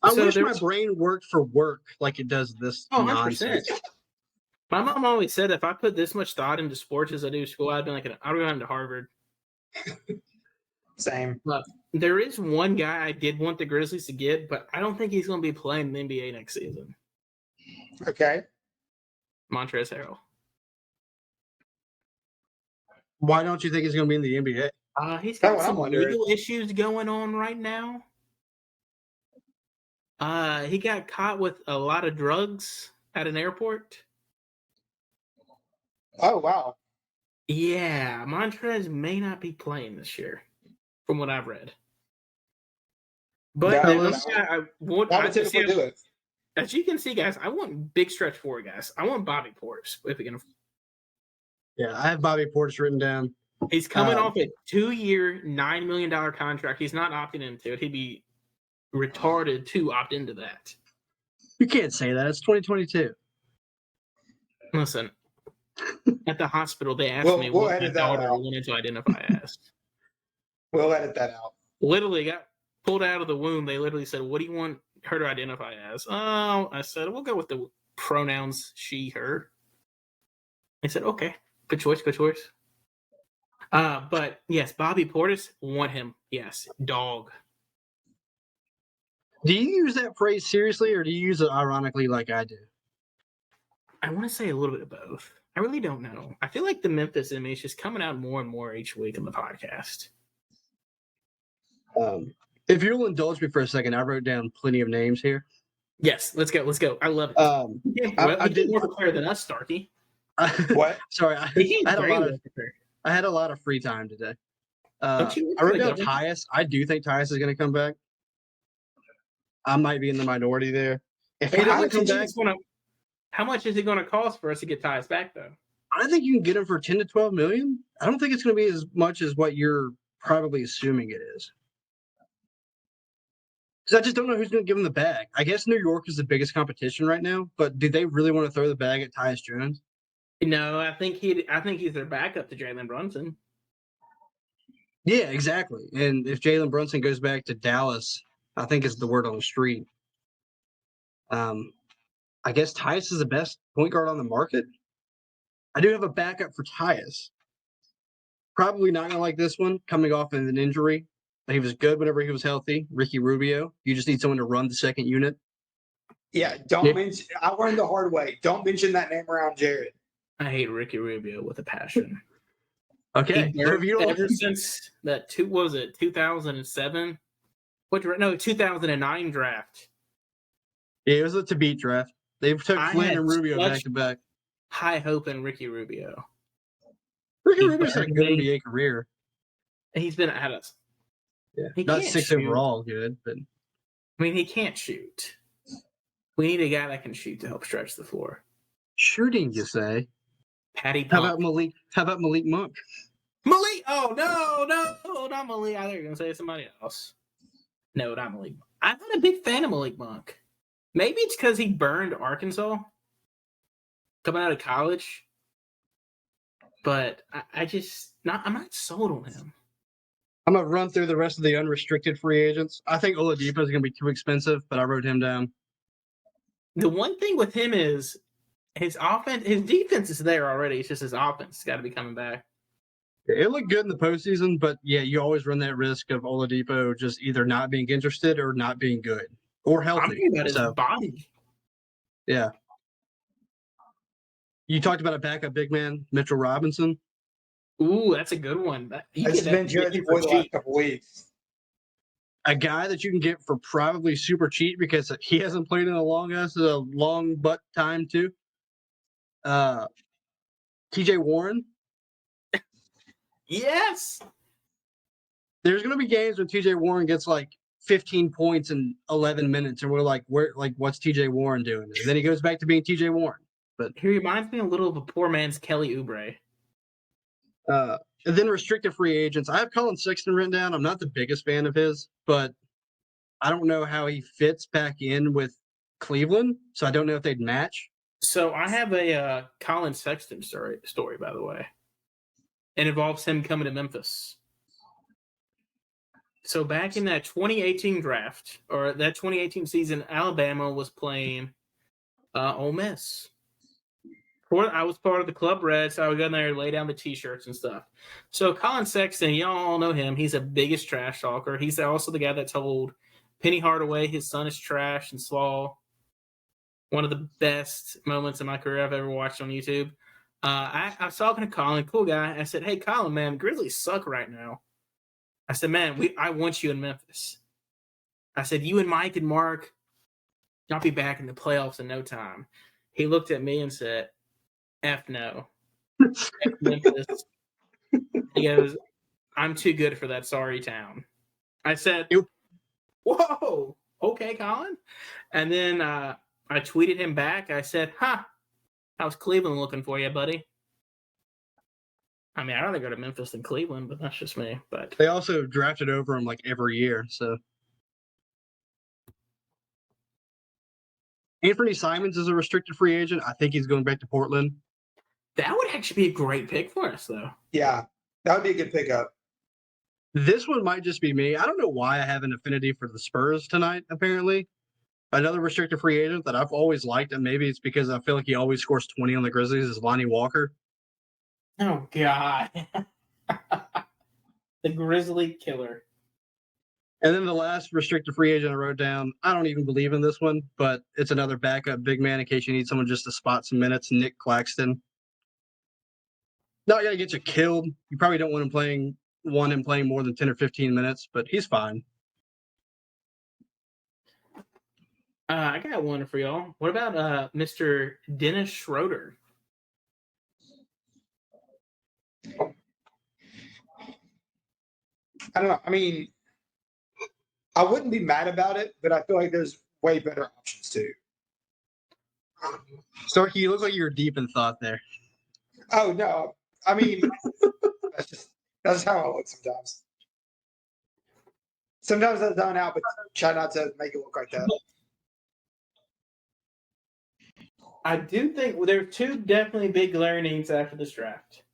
I So wish there my was- brain worked for work like it does this Oh, nonsense. 100%. My mom always said if I put this much thought into sports as I do school, I'd be like, I'd go into Harvard. Same. But there is one guy I did want the Grizzlies to get, but I don't think he's going to be playing in the NBA next season. Okay. Montrezl Harrell. Why don't you think he's going to be in the NBA? He's That's got what I'm some wondering. legal issues going on right now. He got caught with a lot of drugs at an airport. Oh, wow. Yeah, Montrez may not be playing this year, from what I've read. But Yeah, the fellas, other guy I want, Why would typically do it? as you can see, guys, I want big stretch forward guys. I want Bobby Portis if we can. Yeah, I have Bobby Portis written down. He's coming off a 2-year, $9 million contract. He's not opting into it. He'd be retarded to opt into that. You can't say that. It's 2022. Listen, at the hospital, they asked We'll me what my edit that daughter out. wanted to identify as. We'll edit that out. Literally got pulled out of the womb. They literally said, "What do you want her to identify as?" Oh, I said, "We'll go with the pronouns she, her." They said, "Okay, good choice, good choice." But yes, Bobby Portis, want him. Yes, dog. Do you use that phrase seriously or do you use it ironically like I do? I want to say a little bit of both. I really don't know. I feel like the Memphis in me is just coming out more and more each week on the podcast. If you'll indulge me for a second, I wrote down plenty of names here. Yes, let's go. Let's go. I love it. I He did did more prepared than us, Starkey. What? Sorry, He I had very a lot well of prepared. I had a lot of free time today. Don't you I wrote like down everything? Tyus. I do think Tyus is going to come back. I might be in the minority there. If he Hey, doesn't come back, how much is it going to cost for us to get Tyus back, though? I think you can get him for 10 to 12 million. I don't think it's going to be as much as what you're probably assuming it is. Because I just don't know who's going to give him the bag. I guess New York is the biggest competition right now, but do they really want to throw the bag at Tyus Jones? No, I think he's their backup to Jalen Brunson. Yeah, exactly. And if Jalen Brunson goes back to Dallas, I think is the word on the street. I guess Tyus is the best point guard on the market. I do have a backup for Tyus. Probably not going to like this one, coming off of an injury. But he was good whenever he was healthy. Ricky Rubio. You just need someone to run the second unit. Yeah, don't mention. I learned the hard way. Don't mention that name around Jared. I hate Ricky Rubio with a passion. Okay. Ever since that 2007? 2009 draft. Yeah, it was a to beat draft. They took Flynn and Rubio back to back. High hope in Ricky Rubio. Ricky Rubio's had a good NBA career. He's been at us. Yeah, not 6 overall good, but I mean he can't shoot. We need a guy that can shoot to help stretch the floor. Shooting, you say? Patty Pump. How about Malik Monk? Malik! Oh no, not Malik. I thought you were gonna say somebody else. No, not Malik. I'm not a big fan of Malik Monk. Maybe it's because he burned Arkansas coming out of college. But I'm not sold on him. I'm gonna run through the rest of the unrestricted free agents. I think Oladipo is gonna be too expensive, but I wrote him down. The one thing with him is his offense, his defense is there already. It's just his offense has got to be coming back. It looked good in the postseason, but yeah, you always run that risk of Oladipo just either not being interested or not being good or healthy. I'm thinking about his body. Yeah. You talked about a backup big man, Mitchell Robinson. Ooh, that's a good one. That's been Jared's boy the last couple weeks. A guy that you can get for probably super cheap because he hasn't played in a long butt time too. TJ Warren. Yes. There's going to be games when TJ Warren gets like 15 points in 11 minutes, and we're like, what's TJ Warren doing? And then he goes back to being TJ Warren. But he reminds me a little of a poor man's Kelly Oubre. And then restricted free agents. I have Colin Sexton written down. I'm not the biggest fan of his, but I don't know how he fits back in with Cleveland, so I don't know if they'd match. So I have a Colin Sexton story, by the way. It involves him coming to Memphis. So back in that 2018 draft, or that 2018 season, Alabama was playing Ole Miss. I was part of the Club Red, so I would go in there and lay down the T-shirts and stuff. So Colin Sexton, y'all all know him. He's the biggest trash talker. He's also the guy that told Penny Hardaway his son is trash and slaw. One of the best moments in my career I've ever watched on YouTube. I was talking to Colin, cool guy. I said, hey, Colin, man, Grizzlies suck right now. I said, man, I want you in Memphis. I said, you and Mike and Mark, y'all be back in the playoffs in no time. He looked at me and said, F no. F Memphis. He goes, I'm too good for that sorry town. I said, whoa, okay, Colin. And then I tweeted him back. I said, how's Cleveland looking for you, buddy? I mean, I'd rather go to Memphis than Cleveland, but that's just me. But they also drafted over him like every year. So Anthony Simons is a restricted free agent. I think he's going back to Portland. That would actually be a great pick for us, though. Yeah, that would be a good pickup. This one might just be me. I don't know why I have an affinity for the Spurs tonight, apparently. Another restricted free agent that I've always liked, and maybe it's because I feel like he always scores 20 on the Grizzlies, is Lonnie Walker. Oh, God. The Grizzly killer. And then the last restricted free agent I wrote down, I don't even believe in this one, but it's another backup big man in case you need someone just to spot some minutes, Nick Claxton. Not going to get you killed. You probably don't want him playing more than 10 or 15 minutes, but he's fine. I got one for y'all. What about Mr. Dennis Schroeder? I don't know. I mean, I wouldn't be mad about it, but I feel like there's way better options too. Starkey, you look like you're deep in thought there. Oh no. I mean, that's how I look sometimes. Sometimes I zone out, but try not to make it look like that. I do think there are two definitely big glaring needs after this draft.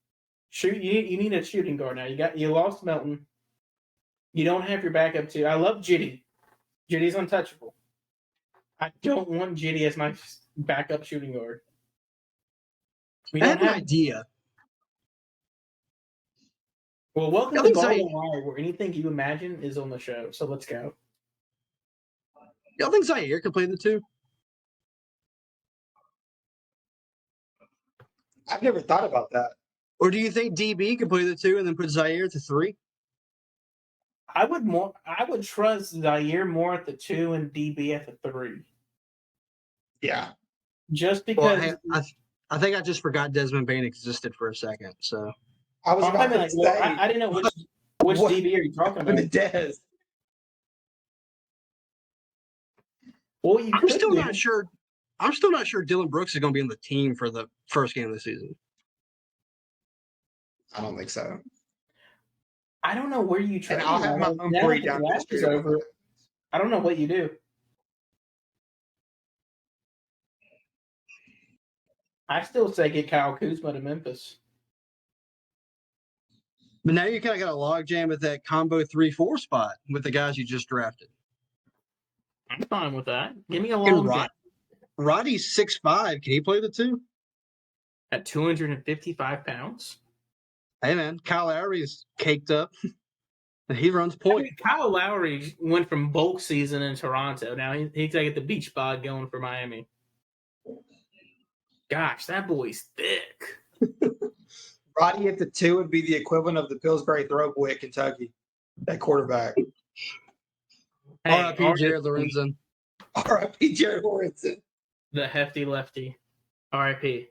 You need a shooting guard now. You lost Melton. You don't have your backup too. I love Jitty. Jitty's untouchable. I don't want Jitty as my backup shooting guard. I have an idea. Well, welcome to Golden Wire, where anything you imagine is on the show. So let's go. Y'all think Zaire can play the two? I've never thought about that. Or do you think DB can play the two and then put Zaire at the three? I would trust Zaire more at the 2 and DB at the 3. Yeah. Just because I think I just forgot Desmond Bain existed for a second. So I was about to say, I didn't know which DB are you talking about? Dez. Well, I'm still not sure Dylan Brooks is going to be on the team for the first game of the season. I don't think so. I don't know where you trade. And I'll have my own breakdown. Over. I don't know what you do. I still say get Kyle Kuzma to Memphis. But now you kind of got a logjam at that combo 3-4 spot with the guys you just drafted. I'm fine with that. Give me a long Roddy's 6'5". Can he play the two? At 255 pounds? Hey, man. Kyle Lowry's caked up. And he runs point. I mean, Kyle Lowry went from bulk season in Toronto. Now he's got the beach bod going for Miami. Gosh, that boy's thick. Roddy at the 2 would be the equivalent of the Pillsbury Throwboy at Kentucky. That quarterback. Hey, R.I.P. Jared Lorenzen. R.I.P. Jared Lorenzen. The hefty lefty. R.I.P.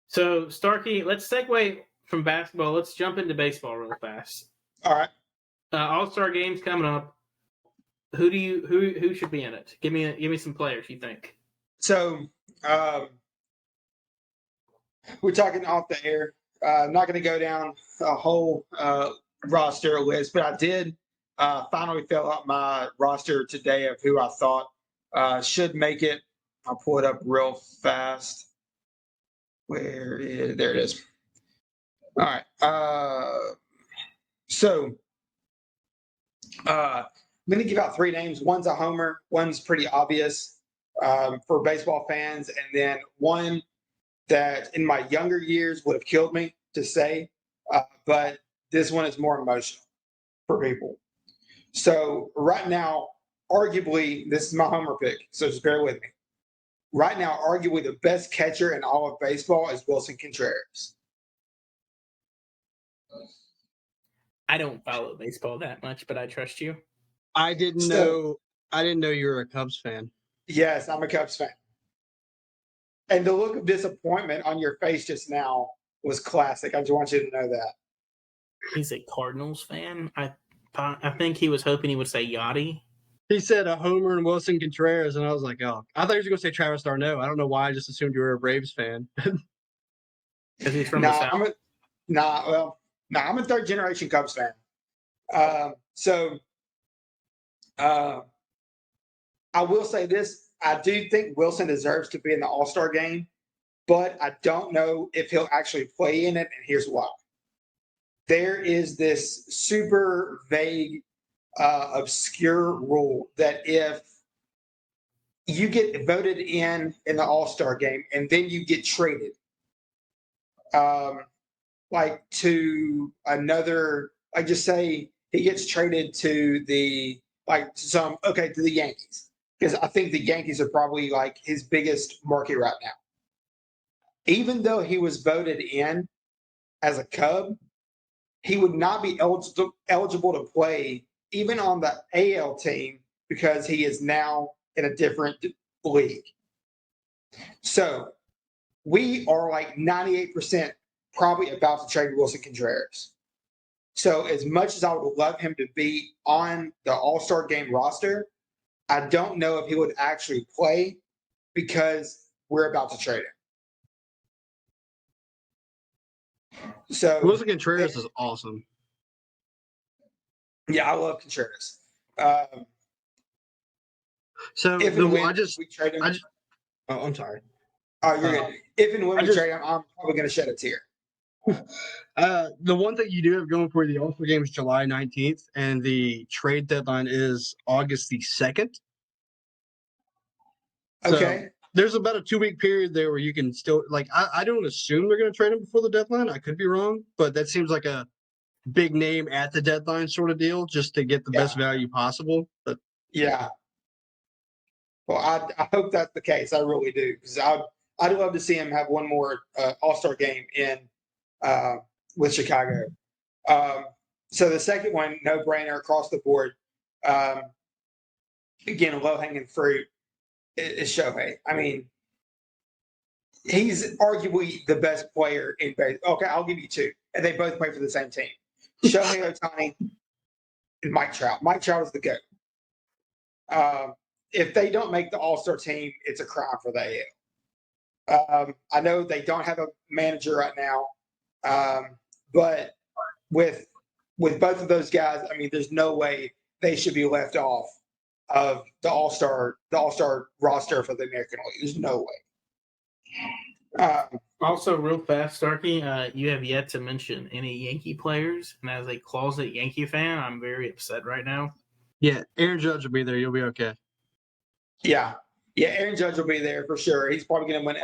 So, Starkey, let's segue from basketball. Let's jump into baseball real fast. All right. All-Star game's coming up. Who should be in it? Give me some players you think. So, we're talking off the air. I'm not going to go down a whole roster list, but I did finally fill out my roster today of who I thought should make it. I'll pull it up real fast. There it is. All right. So I'm going to give out three names. One's a homer. One's pretty obvious for baseball fans. And then one that in my younger years would have killed me to say, but this one is more emotional for people. So right now, arguably, this is my homer pick, so just bear with me. Right now, arguably the best catcher in all of baseball is Wilson Contreras. I don't follow baseball that much, but I trust you. I didn't know you were a Cubs fan. Yes, I'm a Cubs fan. And the look of disappointment on your face just now was classic. I just want you to know that. He's a Cardinals fan. I think he was hoping he would say Yachty. He said a homer and Wilson Contreras, and I was like, oh. I thought he was going to say Travis d'Arnaud. I don't know why. I just assumed you were a Braves fan. Because he's from the South. I'm a third-generation Cubs fan. I will say this. I do think Wilson deserves to be in the All Star game, but I don't know if he'll actually play in it, and here's why. There is this super vague, obscure rule that if you get voted in the All Star game and then you get traded, like to another, like just say he gets traded to the to the Yankees. Because I think the Yankees are probably like his biggest market right now. Even though he was voted in as a Cub, he would not be eligible to play even on the AL team because he is now in a different league. So we are like 98% probably about to trade Wilson Contreras. So as much as I would love him to be on the All-Star game roster, I don't know if he would actually play because we're about to trade him. So Wilson Contreras is awesome. Yeah, I love Contreras. So if and when we trade him, I'm sorry. Oh, you're good. If and when we trade him, I'm probably going to shed a tear. The one thing you do have going for the All-Star game is July 19th, and the trade deadline is August the 2nd. Okay. So there's about a 2-week period there where you can still, like, I don't assume they're going to trade him before the deadline. I could be wrong, but that seems like a big name at the deadline sort of deal just to get the best value possible. But yeah. Well, I hope that's the case. I really do, because I'd love to see him have one more All-Star game in with Chicago. So the second one, no-brainer across the board. Again, low-hanging fruit is Shohei. I mean, he's arguably the best player in baseball. Okay, I'll give you two, and they both play for the same team. Shohei Ohtani and Mike Trout. Mike Trout is the GOAT. If they don't make the All-Star team, it's a crime for the AL. I know they don't have a manager right now, but with both of those guys, I mean, there's no way they should be left off of the All-Star roster for the American League. There's no way. Also, real fast, Starkey, you have yet to mention any Yankee players, and as a closet Yankee fan, I'm very upset right now. Yeah, Aaron Judge will be there. You'll be okay. Yeah, Aaron Judge will be there for sure. He's probably going to win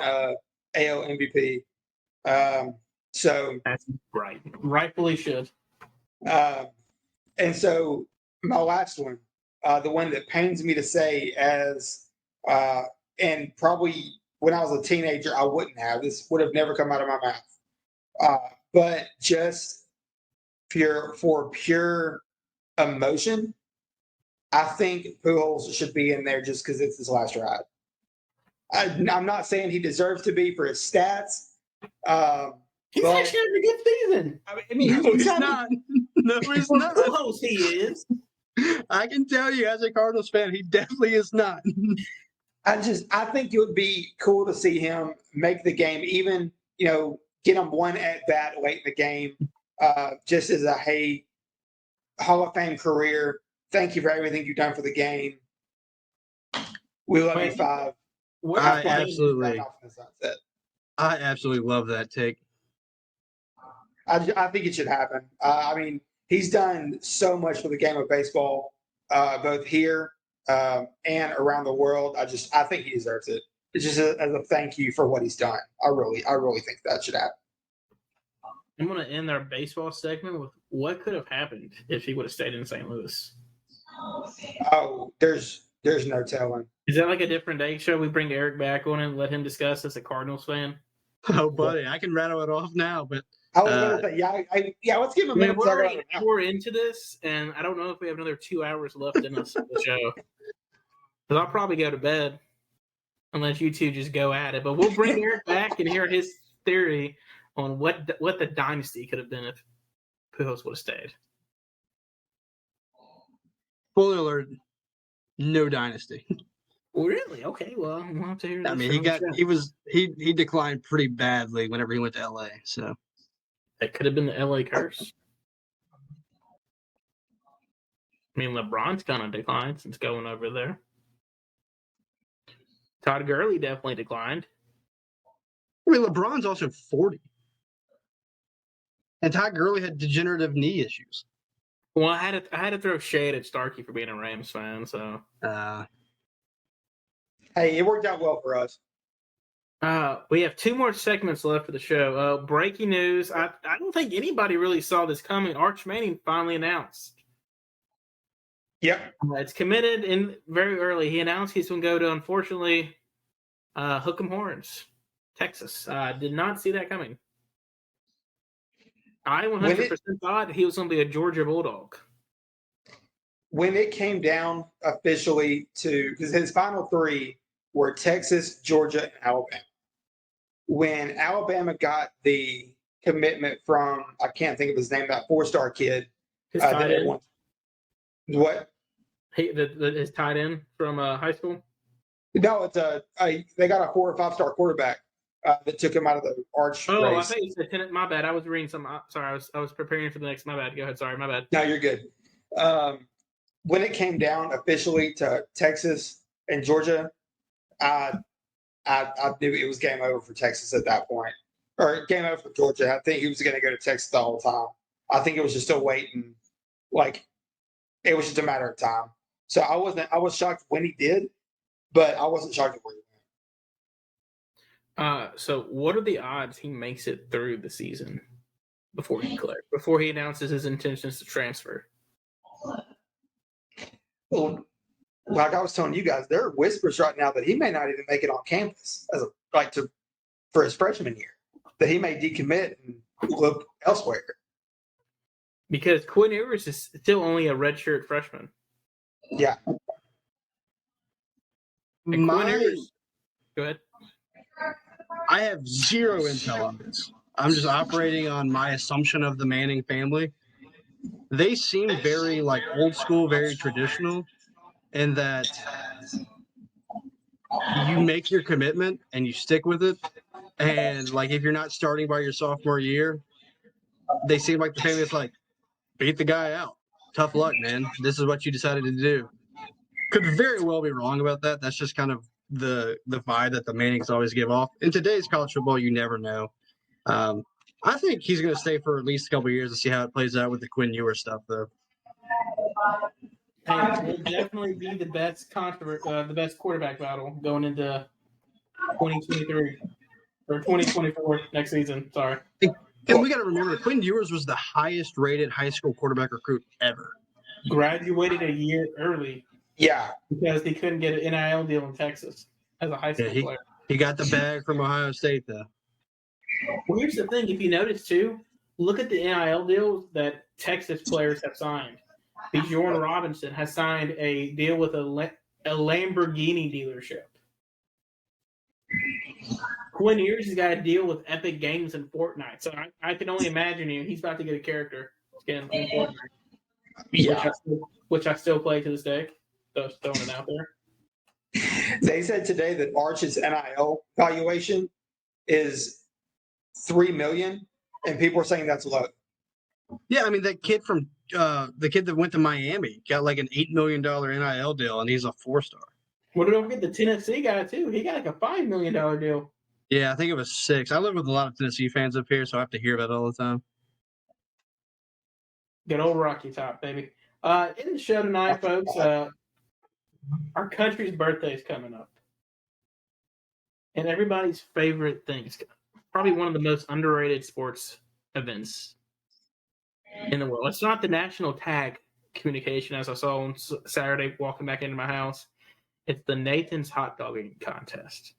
AL MVP. So that's right, rightfully should. And so my last one, the one that pains me to say, and probably when I was a teenager, I wouldn't have. This would have never come out of my mouth. But just for pure emotion, I think Pujols should be in there just because it's his last ride. I'm not saying he deserves to be for his stats. He's actually having a good season. I mean, no, he's not. No, he's not. Pujols, he is. I can tell you, as a Cardinals fan, he definitely is not. I think it would be cool to see him make the game, even, get him one at bat late in the game, just as a Hall of Fame career. Thank you for everything you've done for the game. We love you, Five. I absolutely love that take. I think it should happen. I mean, he's done so much for the game of baseball, both here and around the world. I think he deserves it. It's just as a thank you for what he's done. I really think that should happen. I'm going to end our baseball segment with what could have happened if he would have stayed in St. Louis. Oh, there's no telling. Is that like a different day show? We bring Erik back on and let him discuss as a Cardinals fan. Oh, buddy, I can rattle it off now, but I was going to say, let's give him a minute. We're already an hour into this, and I don't know if we have another 2 hours left in us the show. Because I'll probably go to bed unless you two just go at it. But we'll bring Erik back and hear his theory on what the dynasty could have been if Pujols would have stayed. Spoiler alert: no dynasty. Really? Okay. Well, we'll have to hear. I mean, he declined pretty badly whenever he went to LA. So that could have been the LA curse. I mean, LeBron's kind of declined since going over there. Todd Gurley definitely declined. I mean, LeBron's also 40. And Todd Gurley had degenerative knee issues. Well, I had to throw shade at Starkey for being a Rams fan, so. Hey, it worked out well for us. We have 2 more segments left for the show. Breaking news. I don't think anybody really saw this coming. Arch Manning finally announced. Yep. It's committed in very early. He announced he's going to go to, unfortunately, Hook 'em Horns, Texas. Did not see that coming. I 100% thought he was going to be a Georgia Bulldog. When it came down officially to, because his final 3 were Texas, Georgia, and Alabama. When Alabama got the commitment from, I can't think of his name, that 4-star kid. His tight end. What? His tight end from high school? No, it's they got a 4 or 5-star quarterback that took him out of the Arch race. I think you said tenant. My bad. I was reading some. Sorry, I was preparing for the next. My bad. Go ahead. Sorry, my bad. No, you're good. When it came down officially to Texas and Georgia, I knew it was game over for Texas at that point, or game over for Georgia. I think he was going to go to Texas the whole time. I think it was just a waiting, like it was just a matter of time. So I was shocked when he did, but I wasn't shocked at where he went. So what are the odds he makes it through the season before he announces his intentions to transfer? Well, like I was telling you guys, there are whispers right now that he may not even make it on campus for his freshman year, that he may decommit and look elsewhere. Because Quinn Ewers is still only a redshirt freshman. Yeah. Quinn Ewers, go ahead. I have zero intel on this. I'm just operating on my assumption of the Manning family. They seem very old school, very traditional, in that you make your commitment and you stick with it. And if you're not starting by your sophomore year, they seem like the family that's beat the guy out. Tough luck, man. This is what you decided to do. Could very well be wrong about that. That's just kind of the vibe that the Mannings always give off. In today's college football, you never know. I think he's going to stay for at least a couple of years to see how it plays out with the Quinn Ewers stuff, though. Hey, it will definitely be the best quarterback battle going into 2023 or 2024 next season. Sorry. And we got to remember, Quinn Ewers was the highest rated high school quarterback recruit ever. Graduated a year early. Yeah. Because he couldn't get an NIL deal in Texas as a high school player. He got the bag from Ohio State, though. Well, here's the thing. If you notice, too, look at the NIL deals that Texas players have signed. Bjorn Robinson has signed a deal with a Lamborghini dealership. Quinn Ewers has got a deal with Epic Games and Fortnite. So I can only imagine he's about to get a character skin in Fortnite. Yeah. Which I still play to this day. So throwing it out there. They said today that Arch's NIL valuation is $3 million, and people are saying that's low. Yeah, I mean the kid that went to Miami got like an $8 million NIL deal, and he's a 4-star. Well, don't forget the Tennessee guy too. He got like a $5 million deal. Yeah, I think it was 6. I live with a lot of Tennessee fans up here, so I have to hear about it all the time. Good old Rocky Top, baby. In the show tonight, folks, our country's birthday is coming up. And everybody's favorite thing. Probably one of the most underrated sports events in the world. It's not the national tag communication, as I saw on Saturday walking back into my house. It's the Nathan's hot dog eating contest.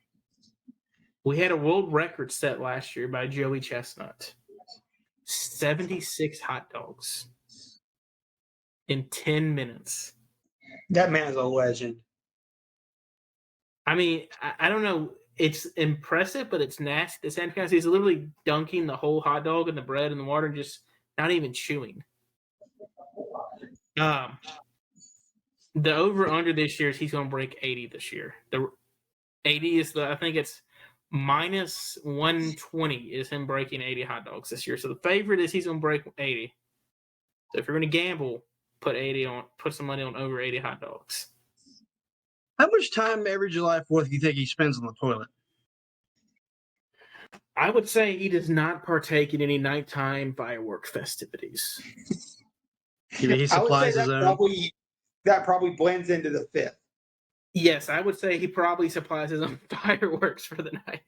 We had a world record set last year by Joey Chestnut. 76 hot dogs in 10 minutes. That man is a legend. I mean, I don't know. It's impressive, but it's nasty. The same kind he's literally dunking the whole hot dog in the bread and the water and just not even chewing. The over-under this year is he's going to break 80 this year. The 80 is I think it's minus 120 is him breaking 80 hot dogs this year. So the favorite is he's going to break 80. So if you're going to gamble, put some money on over 80 hot dogs. How much time every July 4th do you think he spends on the toilet? I would say he does not partake in any nighttime fireworks festivities. He supplies his own. That probably blends into the 5th. Yes, I would say he probably supplies his own fireworks for the night.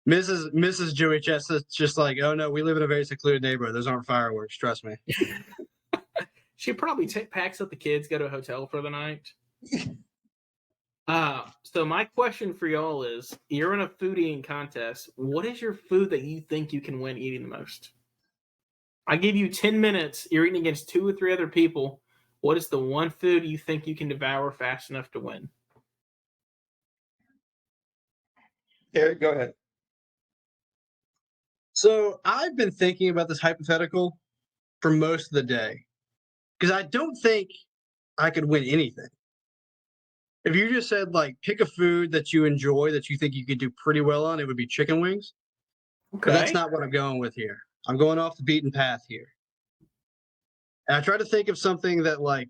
Mrs. Joey Chestnut's just like, oh no, we live in a very secluded neighborhood. Those aren't fireworks. Trust me. She probably packs up the kids, go to a hotel for the night. So my question for y'all is, you're in a food eating contest. What is your food that you think you can win eating the most? I give you 10 minutes. You're eating against 2 or 3 other people. What is the one food you think you can devour fast enough to win? Eric, go ahead. So I've been thinking about this hypothetical for most of the day because I don't think I could win anything. If you just said, like, pick a food that you enjoy that you think you could do pretty well on, it would be chicken wings. Okay. But that's not what I'm going with here. I'm going off the beaten path here. And I try to think of something that, like,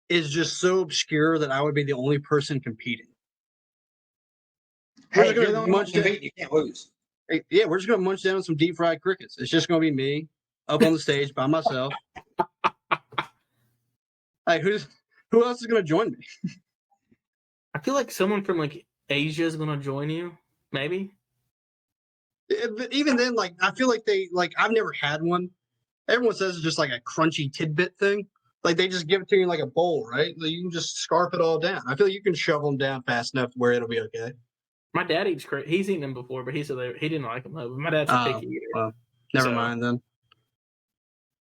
is just so obscure that I would be the only person competing. Hey, if you're the only one competing, you can't lose. Yeah, we're just going to munch down on some deep fried crickets. It's just going to be me up on the stage by myself. Like, who else is going to join me? I feel like someone from like Asia is going to join you, maybe. But even then, like, I feel like I've never had one. Everyone says it's just like a crunchy tidbit thing. Like, they just give it to you in like a bowl, right? You can just scarf it all down. I feel like you can shove them down fast enough where it'll be okay. My dad eats crickets. He's eaten them before, but he said he didn't like them. My dad's a picky eater. Well, never mind then.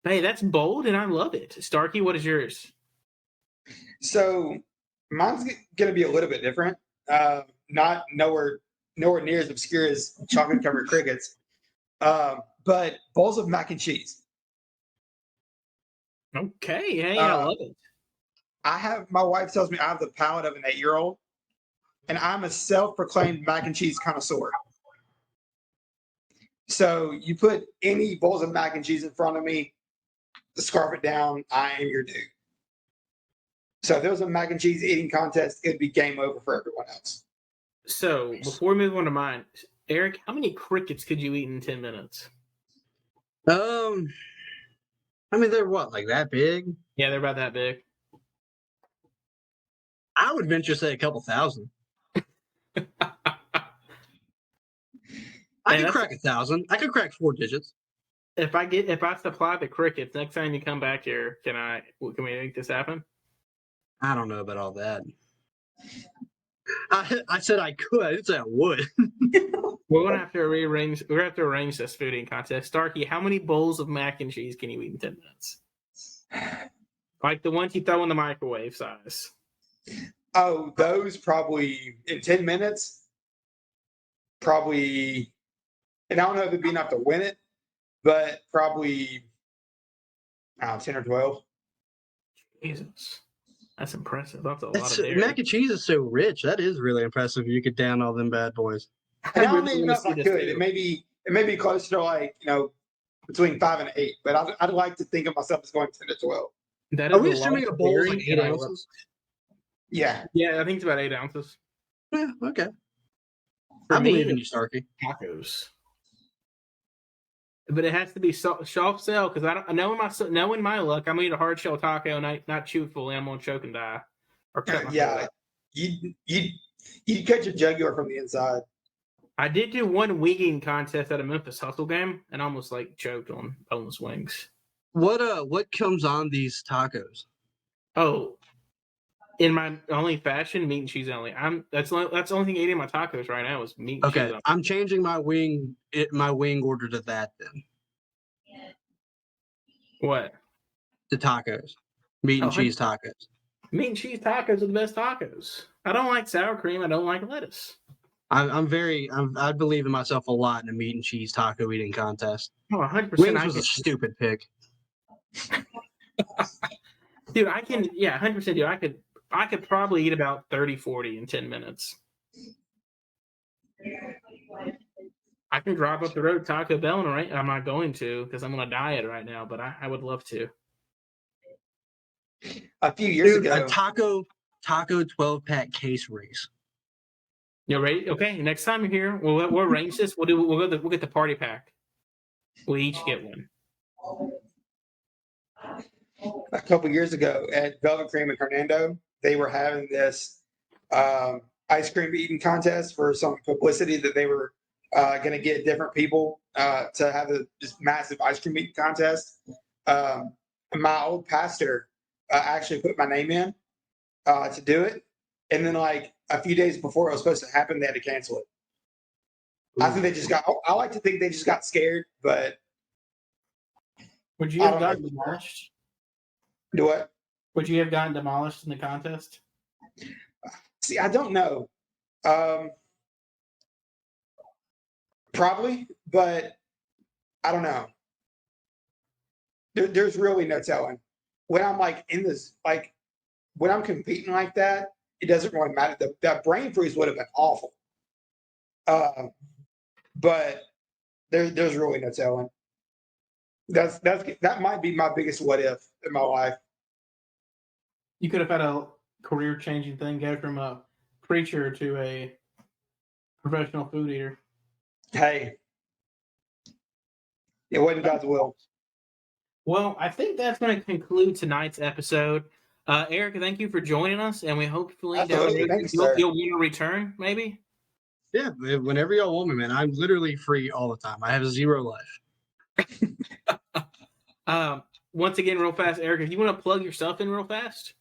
Hey, that's bold, and I love it. Starkey, what is yours? So mine's going to be a little bit different. Not nowhere near as obscure as chocolate covered crickets. But bowls of mac and cheese. Okay, hey, I love it. My wife tells me I have the palate of an 8-year-old, and I'm a self-proclaimed mac and cheese connoisseur. So you put any bowls of mac and cheese in front of me, scarf it down, I am your dude. So if there was a mac and cheese eating contest, it'd be game over for everyone else. So before we move on to mine, Eric, how many crickets could you eat in 10 minutes? I mean, they're what, like that big? Yeah, they're about that big. I would venture to say a couple thousand. I could crack 1,000. I could crack 4 digits. If I supply the crickets, next time you come back here, can we make this happen? I don't know about all that. I said I could. I didn't say I would. We're gonna have to arrange this food eating contest. Starkey, how many bowls of mac and cheese can you eat in 10 minutes? Like the ones you throw in the microwave size. Oh, those probably in 10 minutes. Probably, and I don't know if it'd be enough to win it, but probably 10 or 12. Jesus. That's impressive. That's a lot of dairy. Mac and cheese is so rich. That is really impressive. You could down all them bad boys. And I don't even know if I could. It may be close to like, between 5 and 8, but I'd like to think of myself as going 10 to 12. That Are is we a assuming lot a of bowl is dairy, like 8 and I love ounces? Yeah. Yeah, I think it's about 8 ounces. Yeah, okay. For I believe me, in you, Starkey. tacos. But it has to be soft shell because I don't knowing my luck, I'm gonna eat a hard shell taco and not chew fully. I'm gonna choke and die or cut my Yeah. throat. You cut your jugular from the inside. I did do one winging contest at a Memphis Hustle game and almost like choked on boneless wings. What comes on these tacos? Oh, in my only fashion, meat and cheese only. That's the only thing eating my tacos right now is meat and cheese Okay, only. I'm changing my wing order to that then. What? To tacos. Meat and cheese tacos. Meat and cheese tacos are the best tacos. I don't like sour cream. I don't like lettuce. I believe in myself a lot in a meat and cheese taco eating contest. Oh, 100%. Wings was a stupid pick. Dude, 100%. Dude, I could probably eat about 30, 40 in 10 minutes. I can drop up the road to Taco Bell, right? I'm not going to because I'm on a diet right now, but I would love to. A few years ago, a taco 12-pack case race. You ready? Okay, next time you're here, we'll arrange this. We'll get the party pack. We each get one. a couple years ago at Velvet Cream and Hernando, they were having this ice cream eating contest for some publicity that they were going to get different people to have this massive ice cream eating contest. My old pastor actually put my name in to do it. And then like a few days before it was supposed to happen, they had to cancel it. I think I like to think they just got scared, but. Would you have gotten demolished? Do what? Would you have gotten demolished in the contest? See, I don't know. Probably, but I don't know. There's really no telling. When I'm like in this, like when I'm competing like that, it doesn't really matter. That brain freeze would have been awful. But there's really no telling. That might be my biggest what if in my life. You could have had a career changing thing, go from a preacher to a professional food eater. Hey, it wasn't God's will. Well, I think that's going to conclude tonight's episode. Erik, thank you for joining us, and we hopefully you'll want to return, maybe. Yeah, whenever y'all want me, man. I'm literally free all the time. I have 0 life. Once again, real fast, Erik, if you want to plug yourself in real fast.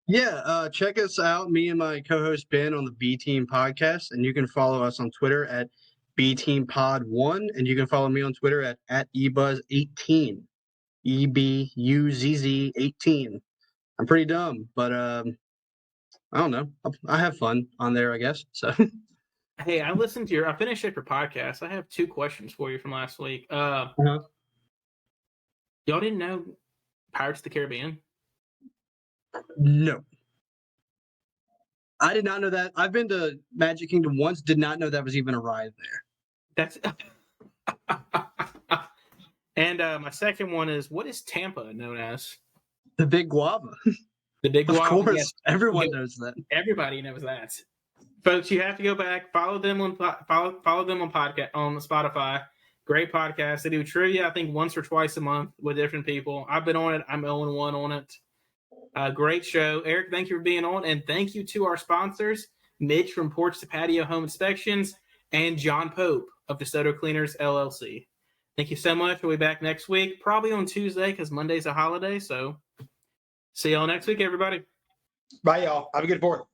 Yeah, check us out, me and my co-host Ben on the B Team podcast, and you can follow us on Twitter at BTeamPod1, and you can follow me on Twitter at eBuzz18, EBUZZ 18. I'm pretty dumb, but I don't know. I have fun on there, I guess. So. Hey, I finished up your podcast. I have 2 questions for you from last week. Y'all didn't know Pirates of the Caribbean? No. I did not know that. I've been to Magic Kingdom once, did not know that was even a ride there. And my second one is, what is Tampa known as? The Big Guava. The Big Guava. Of course, yes. Everyone knows that. Everybody knows that. Folks, you have to go back, follow them on podcast on Spotify. Great podcast. They do trivia, I think, once or twice a month with different people. I've been on it. I'm 0-1 on it. Great show. Erik, thank you for being on. And thank you to our sponsors, Mitch from Porch to Patio Home Inspections and John Pope of DeSoto Cleaners, LLC. Thank you so much. We'll be back next week, probably on Tuesday because Monday's a holiday. So see y'all next week, everybody. Bye, y'all. Have a good 4th.